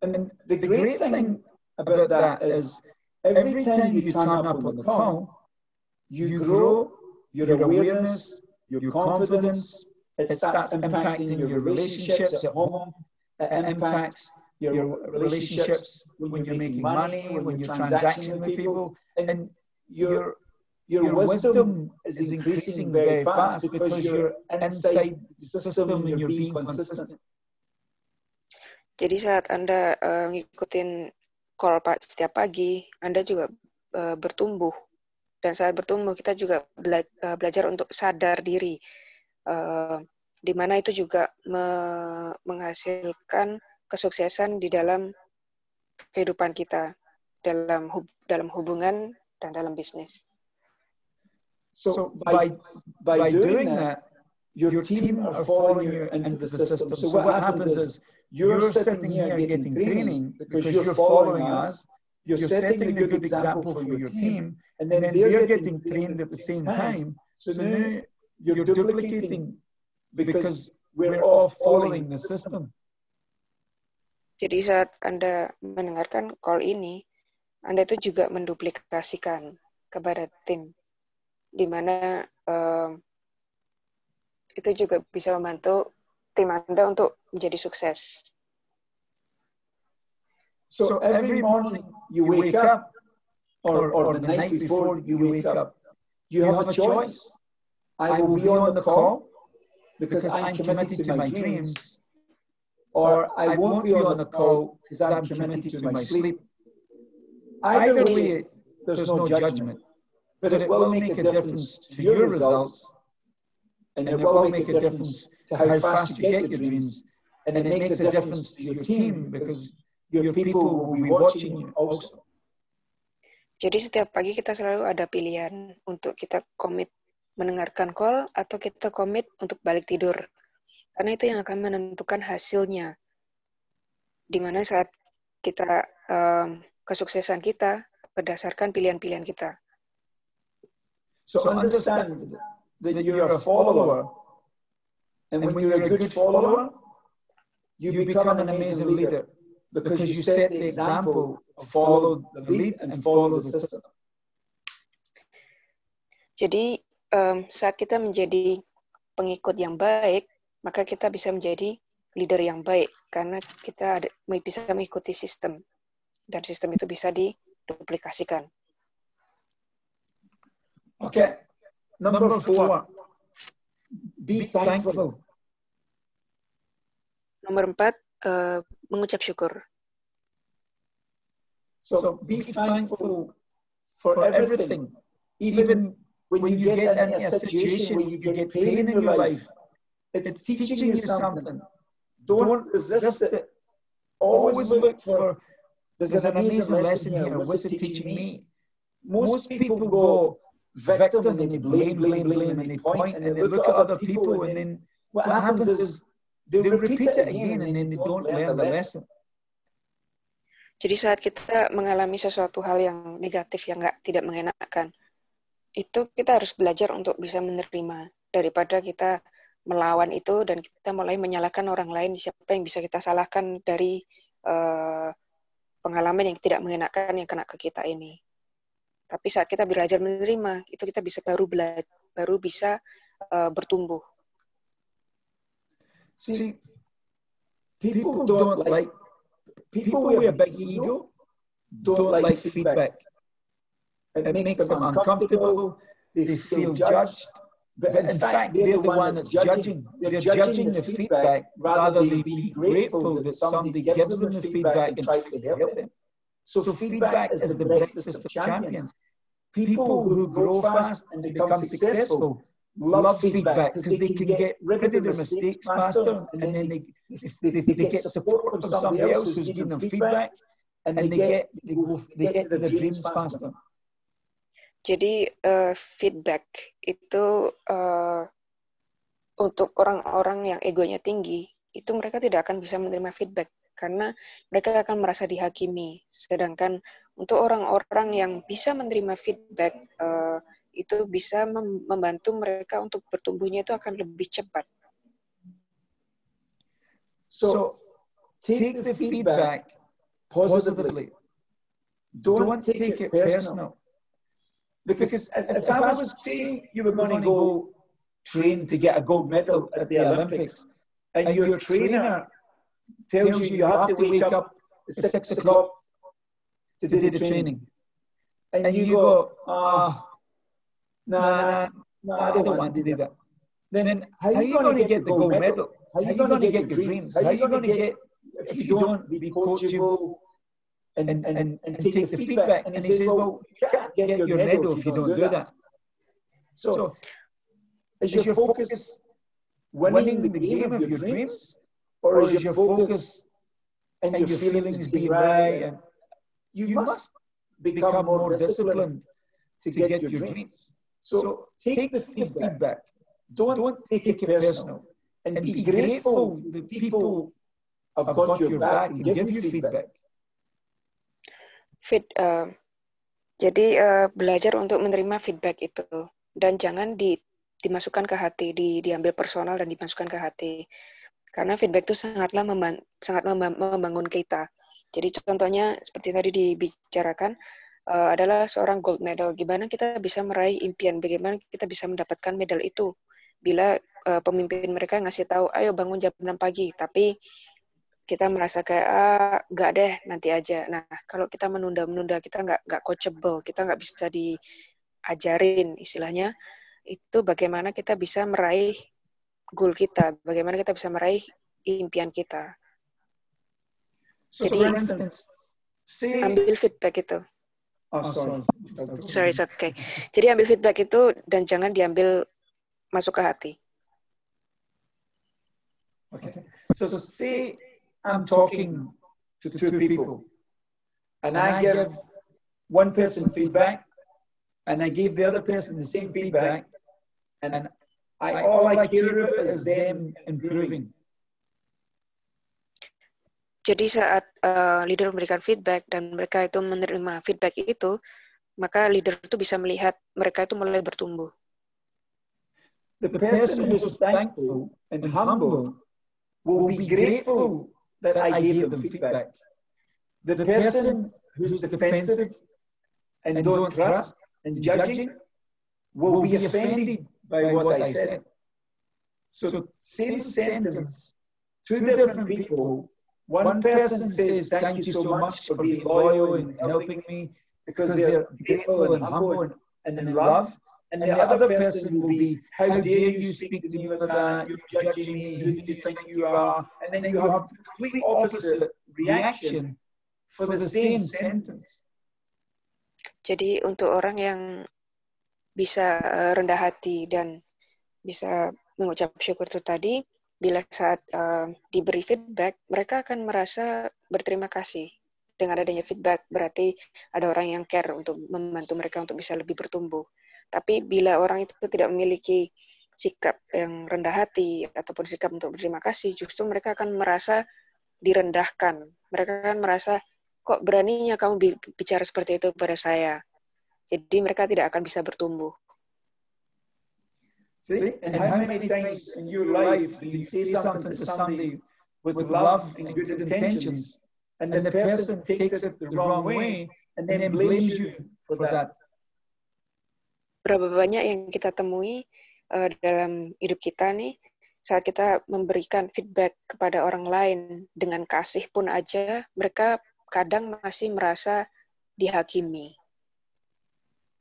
Speaker 1: And the great thing about that is every time you turn up on the call, you grow your awareness, your confidence. It starts impacting your relationships at home. It impacts your relationships when you're making money, when you're transacting with people. And your wisdom is increasing very fast because you're inside the system and you're being consistent.
Speaker 3: Jadi saat Anda ngikutin call setiap pagi, Anda juga bertumbuh. Dan saat bertumbuh, kita juga belajar untuk sadar diri. Di mana itu juga menghasilkan kesuksesan di dalam kehidupan kita, dalam hubungan dan dalam bisnis.
Speaker 1: So by doing that, your team are following you into the system. So what happens is you're sitting here getting training because you're following us. You're setting a good example for your team, and then they're getting trained at the same time. So now you're duplicating because we're all following the system.
Speaker 3: Jadi saat Anda mendengarkan call ini, Anda itu juga menduplikasikan kepada tim, di mana itu juga bisa membantu tim Anda untuk menjadi sukses.
Speaker 1: So every morning you wake up, or the night before you wake up, you have a choice. I will be on the call because I'm committed to my dreams, or I won't be on the call because I'm committed to my sleep. Either way, there's no judgment, but it will make a difference to your results, and it will make a difference to how fast you get your dreams, and it makes a difference to your team because your people will be watching you also.
Speaker 3: Jadi setiap pagi kita selalu ada pilihan untuk kita komit mendengarkan call atau kita komit untuk balik tidur. Karena itu yang akan menentukan hasilnya. Di mana saat kita kesuksesan kita berdasarkan pilihan-pilihan kita.
Speaker 1: So understand that you're a follower, and when you're a good follower, you become an amazing leader. Because you set the example, follow the lead, and follow the system.
Speaker 3: Jadi saat kita menjadi pengikut yang baik, maka kita bisa menjadi leader yang baik karena kita bisa mengikuti sistem dan sistem itu bisa diduplikasikan.
Speaker 1: Okay, number 4. Be thankful.
Speaker 3: Nomor 4. Mengucap syukur.
Speaker 1: So be thankful for everything, even when you get in a situation where you get pain in your life. It's teaching you something. Don't resist it. Always look for, there's an amazing lesson here. What's it teaching me? Most people go victim and they blame, and they point and they look at other people, and then what happens is they'll repeat it again and then they don't learn the lesson.
Speaker 3: Jadi saat kita mengalami sesuatu hal yang negatif yang tidak mengenakan, itu kita harus belajar untuk bisa menerima daripada kita melawan itu dan kita mulai menyalahkan orang lain, siapa yang bisa kita salahkan dari pengalaman yang tidak mengenakan yang kena ke kita ini. Tapi saat kita belajar menerima, itu kita bisa baru bisa bertumbuh.
Speaker 1: See, people with a big ego don't like feedback. It makes them uncomfortable. They feel judged. But in fact, they're the one that's judging. They're judging the feedback rather than being grateful that somebody gives them the feedback and tries to help them. So feedback is the breakfast of champions. people who grow fast and become successful love feedback because they can get rid of their mistakes faster, and then they get support from somebody else who's giving them feedback, and they get to their dreams faster.
Speaker 3: Jadi feedback itu untuk orang-orang yang egonya tinggi, itu mereka tidak akan bisa menerima feedback karena mereka akan merasa dihakimi. Sedangkan untuk orang-orang yang bisa menerima feedback, itu bisa membantu mereka untuk bertumbuhnya itu akan lebih cepat.
Speaker 1: So, take the feedback positively. Don't take it personal. Because if I was saying you were going to go train to get a gold medal at the Olympics, and your trainer tells you have to wake up at 6 o'clock to do the training, and you go, no, I don't want to do that. Then how are you going to get the gold medal? How are you going to get your dreams? How are you going to get, if you don't be coachable and take the feedback? And he says, well, you can't get your medal if you don't do that. So is your focus winning the game of your dreams? Or is your focus and your feelings being right? And you must become more disciplined to get your dreams. So take the feedback. Don't take it personal. And be grateful that people have got your back and give you feedback.
Speaker 3: Jadi belajar untuk menerima feedback itu. Dan jangan dimasukkan ke hati, diambil personal dan dimasukkan ke hati. Karena feedback itu sangat membangun kita. Jadi contohnya seperti tadi dibicarakan, adalah seorang gold medal. Gimana kita bisa meraih impian? Bagaimana kita bisa mendapatkan medal itu? Bila pemimpin mereka ngasih tahu, ayo bangun jam 6 pagi, tapi kita merasa kayak, nggak deh, nanti aja. Nah, kalau kita menunda-menunda, kita nggak coachable, kita nggak bisa diajarin istilahnya, itu bagaimana kita bisa meraih goal kita, bagaimana kita bisa meraih impian kita.
Speaker 1: So,
Speaker 3: jadi,
Speaker 1: for instance,
Speaker 3: ambil feedback itu.
Speaker 1: Oh, sorry.
Speaker 3: Sorry, it's okay. Jadi ambil feedback itu dan jangan diambil masuk ke hati.
Speaker 1: Okay. So say I'm talking to two people, and I give one person feedback, and I give the other person the same feedback, and all I care about is them improving.
Speaker 3: Jadi saat leader memberikan feedback dan mereka itu menerima feedback itu, maka leader itu bisa melihat mereka itu mulai bertumbuh.
Speaker 1: The person who's thankful and humble will be grateful that I gave them feedback. The person who's defensive and don't trust and judging will be offended by what I said. So same sentence, two different people. One person says, thank you so much for being loyal and helping me because they're grateful and humble and in love. And the other person will be, how dare you speak to me like that? You're judging me. Who do you think you are? And then you have the complete opposite reaction for the same sentence.
Speaker 3: Jadi untuk orang yang bisa rendah hati dan bisa mengucap syukur itu tadi, bila saat diberi feedback, mereka akan merasa berterima kasih. Dengan adanya feedback, berarti ada orang yang care untuk membantu mereka untuk bisa lebih bertumbuh. Tapi bila orang itu tidak memiliki sikap yang rendah hati ataupun sikap untuk berterima kasih, justru mereka akan merasa direndahkan. Mereka akan merasa, kok beraninya kamu bicara seperti itu pada saya. Jadi mereka tidak akan bisa bertumbuh.
Speaker 1: See, and how many times in your life do you say something to somebody with love and good intentions, and the person takes it the wrong way and then blames you for that?
Speaker 3: Berapa banyak yang kita temui dalam hidup kita nih, saat kita memberikan feedback kepada orang lain dengan kasih pun aja, mereka kadang masih merasa dihakimi.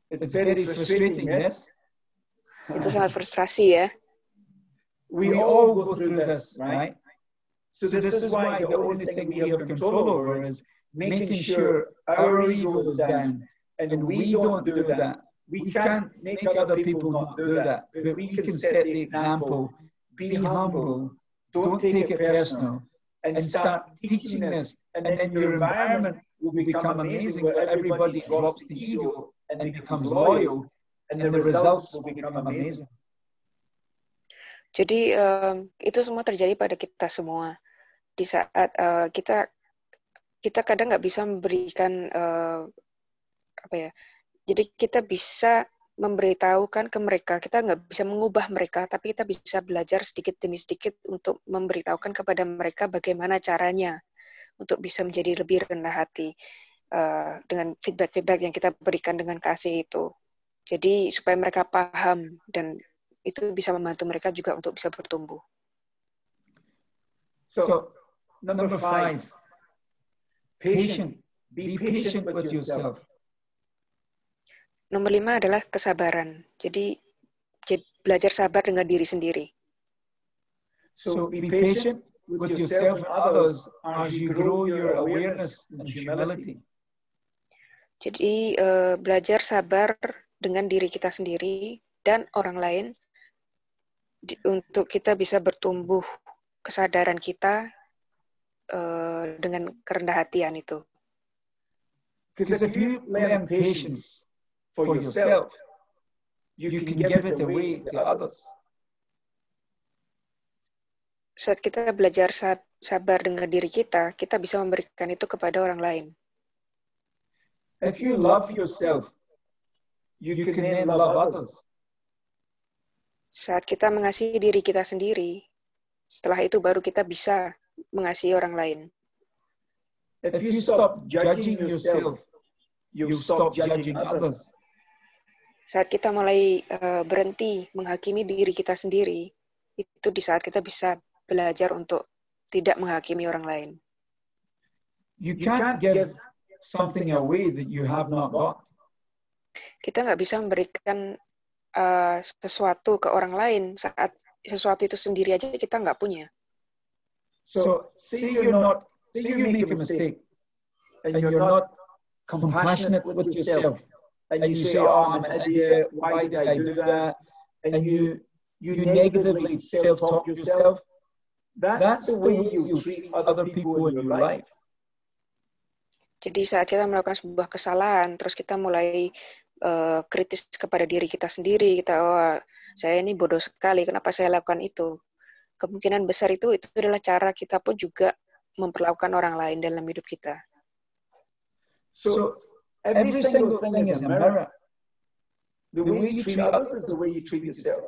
Speaker 1: It's very frustrating, yes?
Speaker 3: Itu sangat frustrasi ya.
Speaker 1: We all go through this, right? So this is why the only thing we have control over is making sure our ego is down and we don't do that. we can't make other people not do that, but we can set the example, be humble, don't take it personal, and start teaching this. And then your environment will become amazing, where everybody drops the ego and becomes loyal, and the results will become amazing.
Speaker 3: Jadi itu semua terjadi pada kita semua. Di saat kita kadang nggak bisa memberikan apa ya? Jadi kita bisa memberitahukan ke mereka, kita nggak bisa mengubah mereka, tapi kita bisa belajar sedikit demi sedikit untuk memberitahukan kepada mereka bagaimana caranya untuk bisa menjadi lebih rendah hati dengan feedback-feedback yang kita berikan dengan kasih itu. Jadi supaya mereka paham dan itu bisa membantu mereka juga untuk bisa bertumbuh.
Speaker 1: So, number 5, patient. Be patient with yourself.
Speaker 3: Nomor 5 adalah kesabaran. Jadi belajar sabar dengan diri sendiri.
Speaker 1: So be patient with yourself and others as you grow your awareness and humility.
Speaker 3: Jadi belajar sabar dengan diri kita sendiri dan orang lain untuk kita bisa bertumbuh kesadaran kita dengan kerendah hatian itu.
Speaker 1: Because if you learn patience for yourself, you can give it away to others.
Speaker 3: Saat kita belajar sabar dengan diri kita bisa memberikan itu kepada orang lain.
Speaker 1: If you love yourself, you can then love others.
Speaker 3: Saat kita mengasihi diri kita sendiri, setelah itu baru kita bisa mengasihi orang lain.
Speaker 1: If you stop judging yourself, you'll stop judging others.
Speaker 3: Saat kita mulai berhenti menghakimi diri kita sendiri, itu di saat kita bisa belajar untuk tidak menghakimi orang lain.
Speaker 1: You can't give something away that you have not got.
Speaker 3: Kita nggak bisa memberikan sesuatu ke orang lain saat sesuatu itu sendiri aja kita nggak punya.
Speaker 1: So, say you make a mistake, and you're not compassionate with yourself. And you say, oh, I'm an idiot, why did I do that? And you negatively self-talk yourself. That's the way you treat other people in your life.
Speaker 3: Jadi saat kita melakukan sebuah kesalahan, terus kita mulai kritis kepada diri kita sendiri, kita, saya ini bodoh sekali, kenapa saya lakukan itu? Kemungkinan besar itu adalah cara kita pun juga memperlakukan orang lain dalam hidup kita.
Speaker 1: So, every single thing is a mirror. The way you treat others is the way you treat yourself.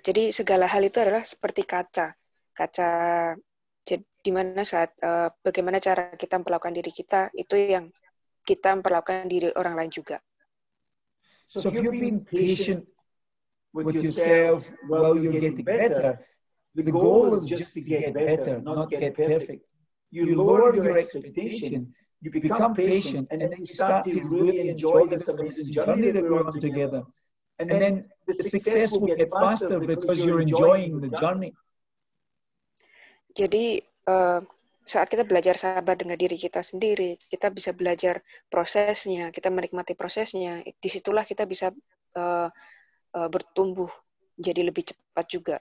Speaker 3: Jadi segala hal itu adalah seperti kaca. Kaca di mana saat bagaimana cara kita memperlakukan diri kita, itu yang kita memperlakukan diri orang lain juga.
Speaker 1: So if you're being patient with yourself while you're getting better, the goal is just to get better, not get perfect. You lower your expectation, you become patient, and then you start to really enjoy this amazing journey that we're on together. And then the success will get faster because you're enjoying the journey.
Speaker 3: Jadi saat kita belajar sabar dengan diri kita sendiri, kita bisa belajar prosesnya, kita menikmati prosesnya. Disitulah kita bisa bertumbuh jadi lebih cepat juga.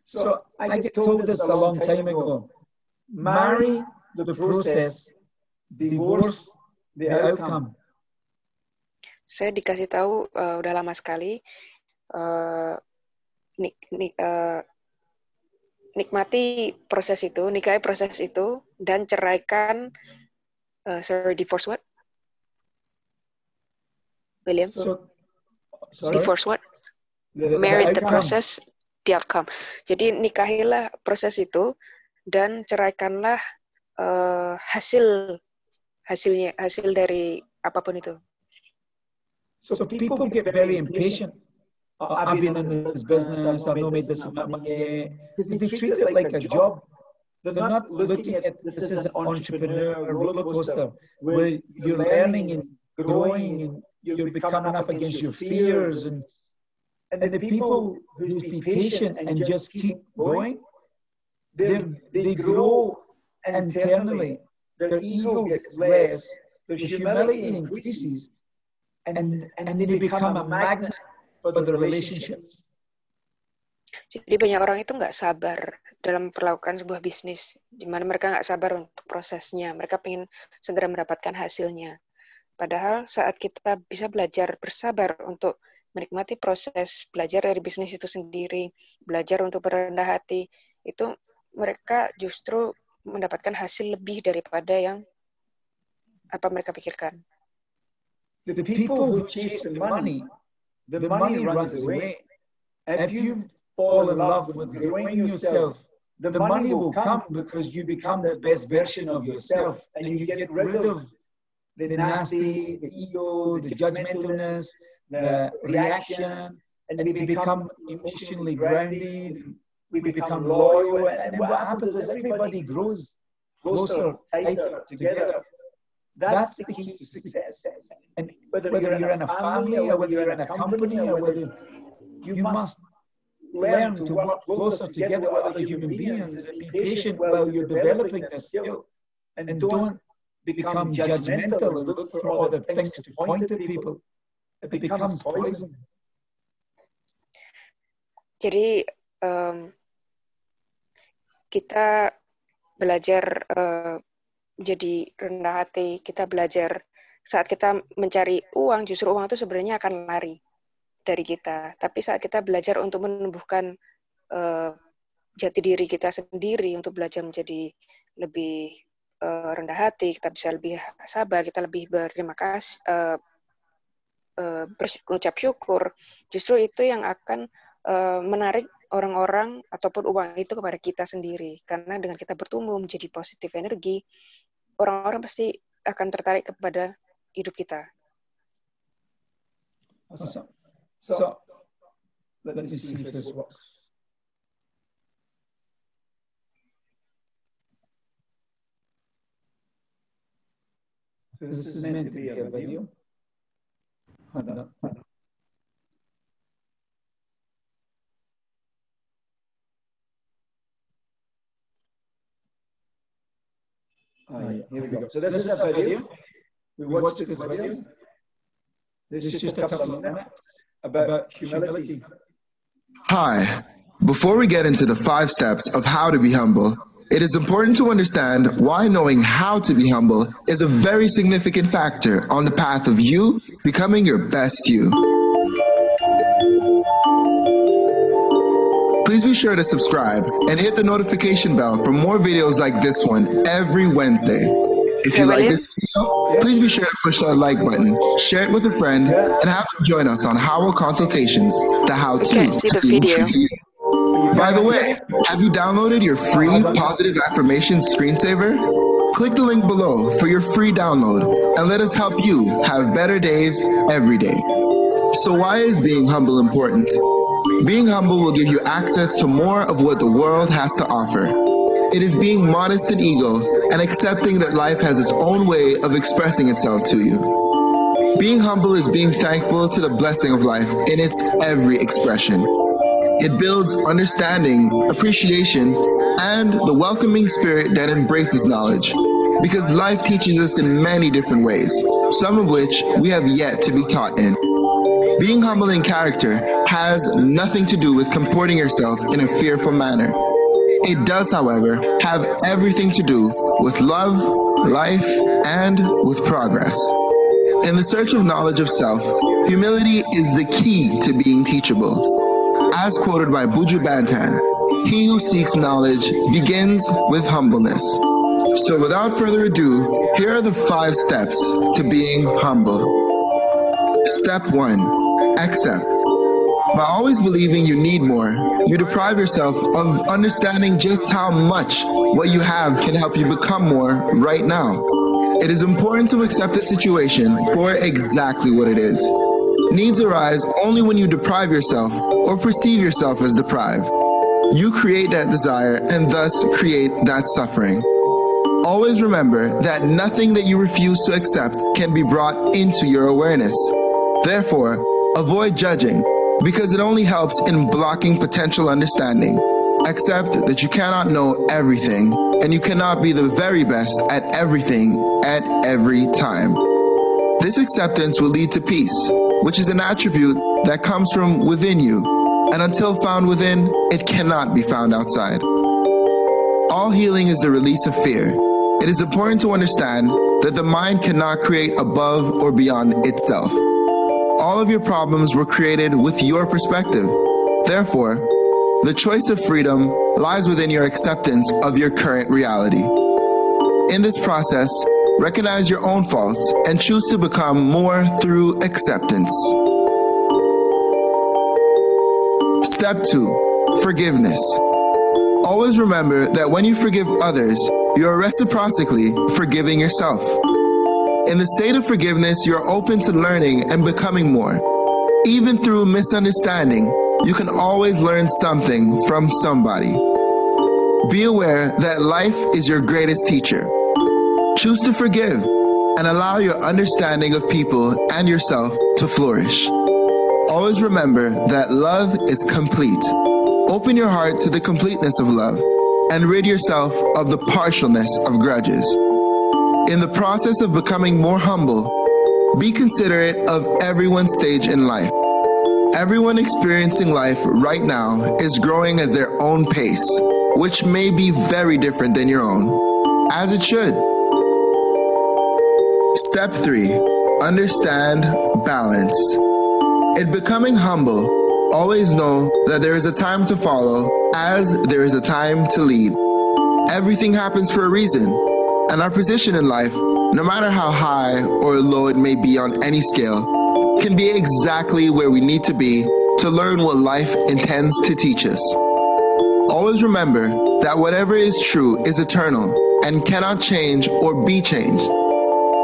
Speaker 1: So I get told this a long time ago. Marry the process, divorce the outcome.
Speaker 3: Saya dikasih tahu udah lama sekali, nikmati proses itu, nikahi proses itu, dan ceraikan, divorce what? William? Divorce what? Marry the process, the outcome. Jadi nikahilah proses itu, dan ceraikanlah hasil dari apapun itu.
Speaker 1: So people get very impatient. I've been in this business, I've not made this money, because they treat it like a job. They're not looking at this as an entrepreneur, a roller coaster, where you're learning and growing and you're coming up against your fears. And the people who be patient and just keep going, they grow internally. their ego gets less, their humility increases, and they become a magnet for the relationships.
Speaker 3: Jadi banyak orang itu nggak sabar dalam memperlakukan sebuah bisnis, di mana mereka nggak sabar untuk prosesnya, mereka ingin segera mendapatkan hasilnya. Padahal saat kita bisa belajar bersabar untuk menikmati proses belajar dari bisnis itu sendiri, belajar untuk berendah hati, itu mereka justru mendapatkan hasil lebih daripada yang apa mereka pikirkan.
Speaker 1: The people who chase the money runs away. If you fall in love with growing yourself, the money will come because you become the best version of yourself, and you get rid of the nasty, the ego, the judgmentalness, the reaction, and we become emotionally grounded, we become loyal, and what happens is everybody grows closer, tighter together. That's the key to success. And whether you're in a family or whether you're in a company or whether you must learn to work closer together with other human beings and be patient while you're developing this skill, and don't become judgmental and look for other things to point at people. It becomes poison.
Speaker 3: Jadi kita belajar jadi rendah hati, kita belajar saat kita mencari uang, justru uang itu sebenarnya akan lari dari kita. Tapi saat kita belajar untuk menumbuhkan jati diri kita sendiri, untuk belajar menjadi lebih rendah hati, kita bisa lebih sabar, kita lebih berterima kasih, berucap syukur, justru itu yang akan menarik orang-orang ataupun uang itu kepada kita sendiri. Karena dengan kita bertumbuh menjadi positif energi, orang-orang pasti akan tertarik kepada hidup kita.
Speaker 1: So let me see if this works. This is meant to be a video. Hold on. Here we go. So this is a video. We watched this video. This is just a couple of minutes about humility.
Speaker 2: Hi. Before we get into the 5 steps of how to be humble, it is important to understand why knowing how to be humble is a very significant factor on the path of you becoming your best you. Please be sure to subscribe and hit the notification bell for more videos like this one every Wednesday. If you like this video, please be sure to push that like button, share it with a friend, and have them join us on Howell Consultations, the how-to.
Speaker 3: You can see the video.
Speaker 2: By the way, have you downloaded your free positive affirmations screensaver? Click the link below for your free download and let us help you have better days every day. So why is being humble important? Being humble will give you access to more of what the world has to offer. It is being modest in ego and accepting that life has its own way of expressing itself to you. Being humble is being thankful to the blessing of life in its every expression. It builds understanding, appreciation, and the welcoming spirit that embraces knowledge, because life teaches us in many different ways, some of which we have yet to be taught in. Being humble in character has nothing to do with comporting yourself in a fearful manner. It does, however, have everything to do with love, life, and with progress. In the search of knowledge of self, humility is the key to being teachable. As quoted by Buju Banton, he who seeks knowledge begins with humbleness. So without further ado, here are the 5 steps to being humble. Step 1, accept. By always believing you need more, you deprive yourself of understanding just how much what you have can help you become more right now. It is important to accept a situation for exactly what it is. Needs arise only when you deprive yourself or perceive yourself as deprived. You create that desire and thus create that suffering. Always remember that nothing that you refuse to accept can be brought into your awareness. Therefore, avoid judging, because it only helps in blocking potential understanding. Accept that you cannot know everything, and you cannot be the very best at everything at every time. This acceptance will lead to peace, which is an attribute that comes from within you, and until found within, it cannot be found outside. All healing is the release of fear. It is important to understand that the mind cannot create above or beyond itself. All of your problems were created with your perspective. Therefore, the choice of freedom lies within your acceptance of your current reality. In this process, recognize your own faults and choose to become more through acceptance. Step 2. Forgiveness. Always remember that when you forgive others, you are reciprocally forgiving yourself. In the state of forgiveness, you are open to learning and becoming more. Even through misunderstanding, you can always learn something from somebody. Be aware that life is your greatest teacher. Choose to forgive and allow your understanding of people and yourself to flourish. Always remember that love is complete. Open your heart to the completeness of love and rid yourself of the partialness of grudges. In the process of becoming more humble, be considerate of everyone's stage in life. Everyone experiencing life right now is growing at their own pace, which may be very different than your own, as it should. Step 3. Understand balance. In becoming humble, always know that there is a time to follow as there is a time to lead. Everything happens for a reason, and our position in life, no matter how high or low it may be on any scale, can be exactly where we need to be to learn what life intends to teach us. Always remember that whatever is true is eternal and cannot change or be changed.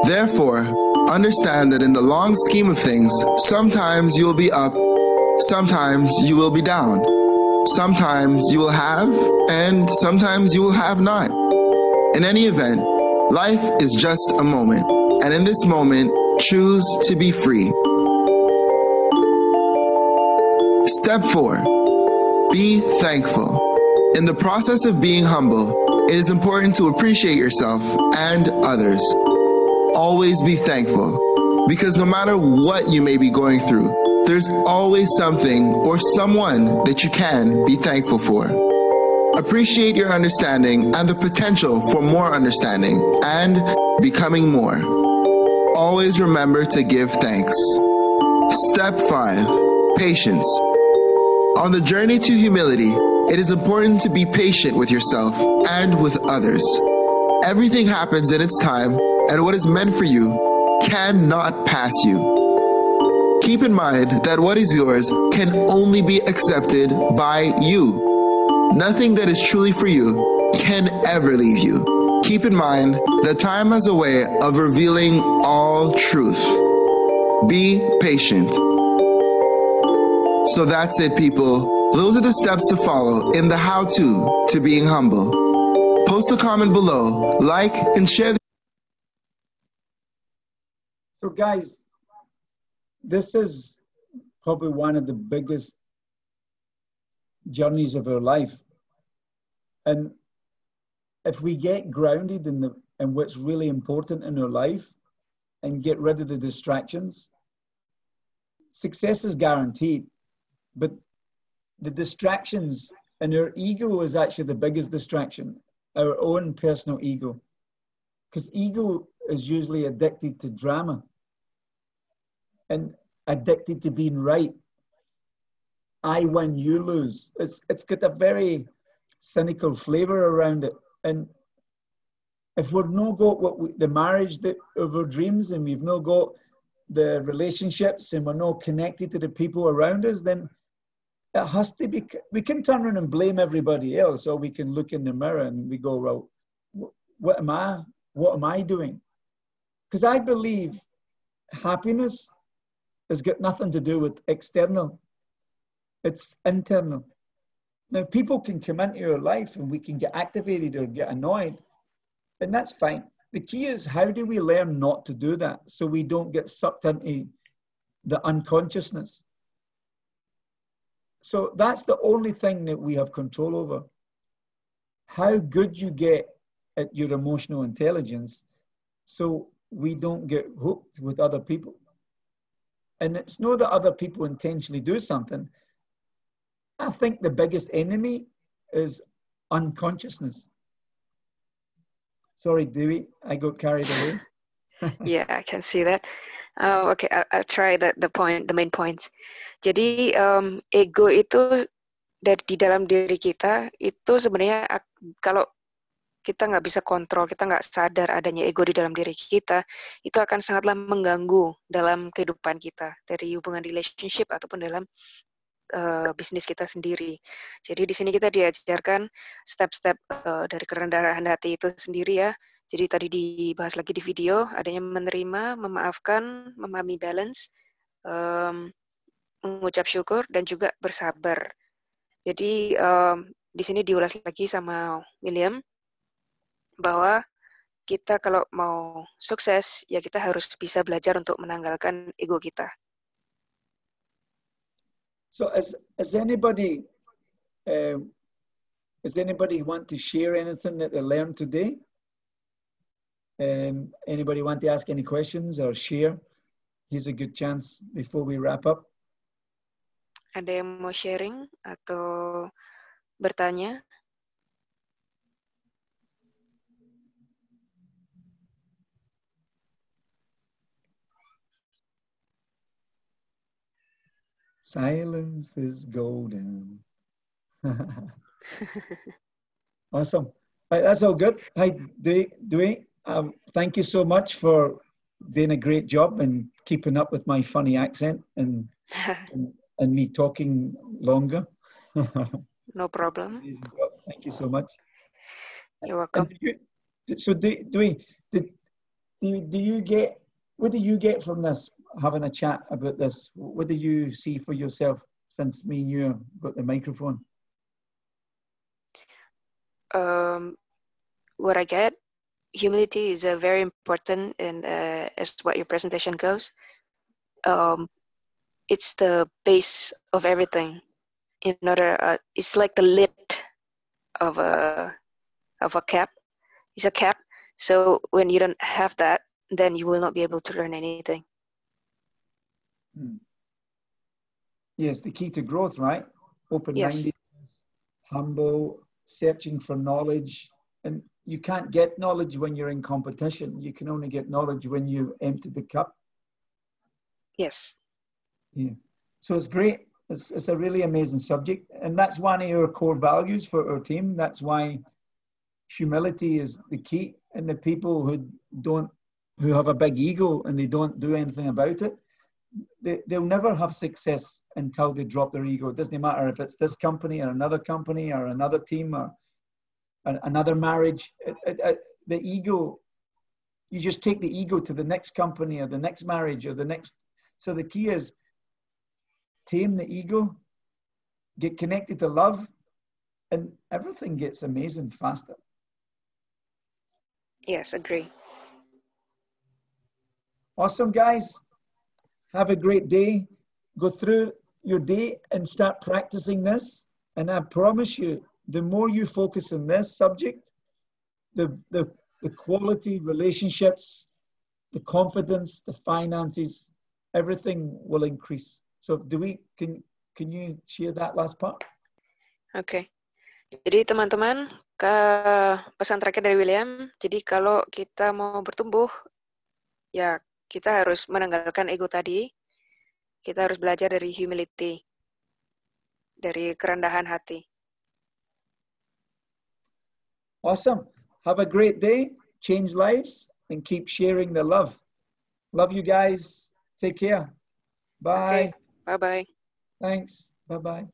Speaker 2: Therefore, understand that in the long scheme of things, sometimes you will be up, sometimes you will be down. Sometimes you will have, and sometimes you will have not. In any event, life is just a moment, and in this moment, choose to be free. Step 4. Be thankful. In the process of being humble, it is important to appreciate yourself and others. Always be thankful, because no matter what you may be going through, there's always something or someone that you can be thankful for. Appreciate your understanding and the potential for more understanding and becoming more. Always remember to give thanks. Step 5. Patience. On the journey to humility, it is important to be patient with yourself and with others. Everything happens in its time, and what is meant for you cannot pass you. Keep in mind that what is yours can only be accepted by you. Nothing that is truly for you can ever leave you. Keep in mind that time has a way of revealing all truth. Be patient. So that's it, people. Those are the steps to follow in the how-to being humble. Post a comment below, like, and share.
Speaker 1: So guys, this is probably one of the biggest journeys of our life. And if we get grounded in what's really important in our life and get rid of the distractions, success is guaranteed. But the distractions, and our ego is actually the biggest distraction, our own personal ego. Because ego is usually addicted to drama and addicted to being right. I win, you lose. It's got a very cynical flavor around it. And if we've not got the marriage of our dreams, and we've not got the relationships, and we're not connected to the people around us, then it has to be, we can turn around and blame everybody else, or we can look in the mirror and we go, well, what am I doing? Because I believe happiness has got nothing to do with external. It's internal. Now, people can come into your life and we can get activated or get annoyed, and that's fine. The key is, how do we learn not to do that so we don't get sucked into the unconsciousness? So that's the only thing that we have control over. How good you get at your emotional intelligence, so we don't get hooked with other people. And it's not that other people intentionally do something. I think the biggest enemy is unconsciousness. Sorry, Dewey, I got carried away.
Speaker 3: Yeah, I can see that. Okay, I'll try the main points. Jadi ego itu di dalam diri kita itu sebenarnya kalau kita nggak bisa kontrol, kita nggak sadar adanya ego di dalam diri kita, itu akan sangatlah mengganggu dalam kehidupan kita, dari hubungan relationship ataupun dalam bisnis kita sendiri. Jadi di sini kita diajarkan step-step dari kerendahan hati itu sendiri ya. Jadi tadi dibahas lagi di video, adanya menerima, memaafkan, memahami balance, mengucap syukur, dan juga bersabar. Jadi di sini diulas lagi sama William, bahwa kita kalau mau sukses, ya kita harus bisa belajar untuk menanggalkan ego kita.
Speaker 1: So, as anybody want to share anything that they learned today? Anybody want to ask any questions or share? Here's a good chance before we wrap up.
Speaker 3: Ada yang mau sharing atau bertanya?
Speaker 1: Silence is golden. Awesome. Right, that's all good. Hi, Dewey. Thank you so much for doing a great job and keeping up with my funny accent and me talking longer.
Speaker 3: No problem.
Speaker 1: Thank you so much.
Speaker 3: You're welcome.
Speaker 1: So Dewey, do you get, what do you get from this, having a chat about this? What do you see for yourself since me and you got the microphone?
Speaker 3: What I get, humility is very important, and as what your presentation goes, it's the base of everything. In order, it's like the lid of a cap. It's a cap. So when you don't have that, then you will not be able to learn anything.
Speaker 1: Yes, the key to growth, right? Open-minded, yes. Humble, searching for knowledge. And you can't get knowledge when you're in competition. You can only get knowledge when you empty the cup.
Speaker 3: Yes.
Speaker 1: Yeah. So it's great. It's a really amazing subject. And that's one of our core values for our team. That's why humility is the key. And the people who have a big ego and they don't do anything about it, they'll never have success until they drop their ego. It doesn't matter if it's this company or another team or another marriage. The ego, you just take the ego to the next company or the next marriage or the next. So the key is tame the ego, get connected to love, and everything gets amazing faster.
Speaker 3: Yes, agree.
Speaker 1: Awesome, guys. Have a great day. Go through your day and start practicing this. And I promise you, the more you focus on this subject, the quality, relationships, the confidence, the finances, everything will increase. So can you share that last part?
Speaker 3: Okay. Jadi teman-teman, pesan terakhir dari William, jadi kalau kita mau bertumbuh, ya kita harus menanggalkan ego tadi. Kita harus belajar dari humility, dari kerendahan hati.
Speaker 1: Awesome. Have a great day. Change lives and keep sharing the love. Love you guys. Take care. Bye.
Speaker 3: Okay. Bye-bye.
Speaker 1: Thanks. Bye-bye.